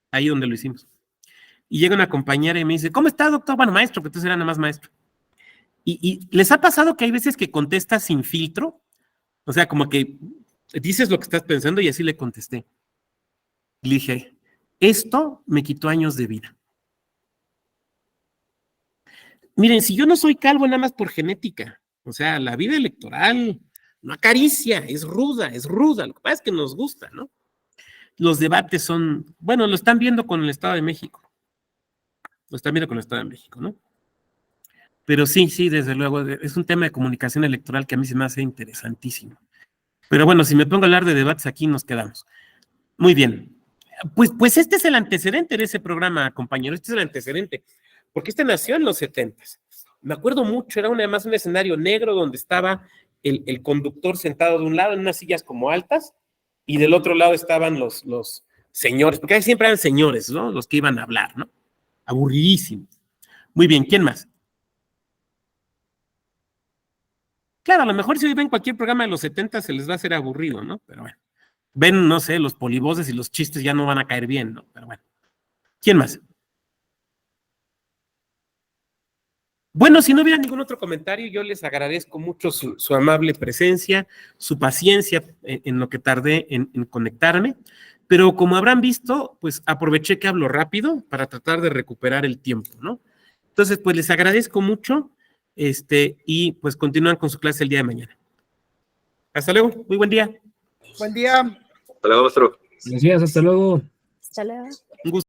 ahí donde lo hicimos. Y llega una compañera y me dice, ¿cómo está, doctor? Bueno, maestro, que entonces era nada más maestro. Y les ha pasado que hay veces que contestas sin filtro, o sea, como que dices lo que estás pensando y así le contesté. Y le dije, esto me quitó años de vida. Miren, si yo no soy calvo nada más por genética, o sea, la vida electoral no acaricia, es ruda, lo que pasa es que nos gusta, ¿no? Los debates son, bueno, lo están viendo con el Estado de México, ¿no? Pero sí, desde luego, es un tema de comunicación electoral que a mí se me hace interesantísimo. Pero bueno, si me pongo a hablar de debates aquí nos quedamos. Muy bien, pues este es el antecedente de ese programa, compañero, este es el antecedente. Porque este nació en los 70s. Me acuerdo mucho, era además un escenario negro donde estaba el conductor sentado de un lado en unas sillas como altas y del otro lado estaban los señores, porque ahí siempre eran señores, ¿no? Los que iban a hablar, ¿no? Aburridísimos. Muy bien, ¿quién más? Claro, a lo mejor si hoy ven cualquier programa de los 70 se les va a hacer aburrido, ¿no? Pero bueno, ven, no sé, los polivoces y los chistes ya no van a caer bien, ¿no? Pero bueno, ¿quién más? Bueno, si no hubiera ningún otro comentario, yo les agradezco mucho su amable presencia, su paciencia en lo que tardé en conectarme, pero como habrán visto, pues aproveché que hablo rápido para tratar de recuperar el tiempo, ¿no? Entonces, pues les agradezco mucho, y pues continúan con su clase el día de mañana. Hasta luego, muy buen día. Buen día. Hasta luego, maestro. Gracias, hasta luego. Hasta luego. Un gusto.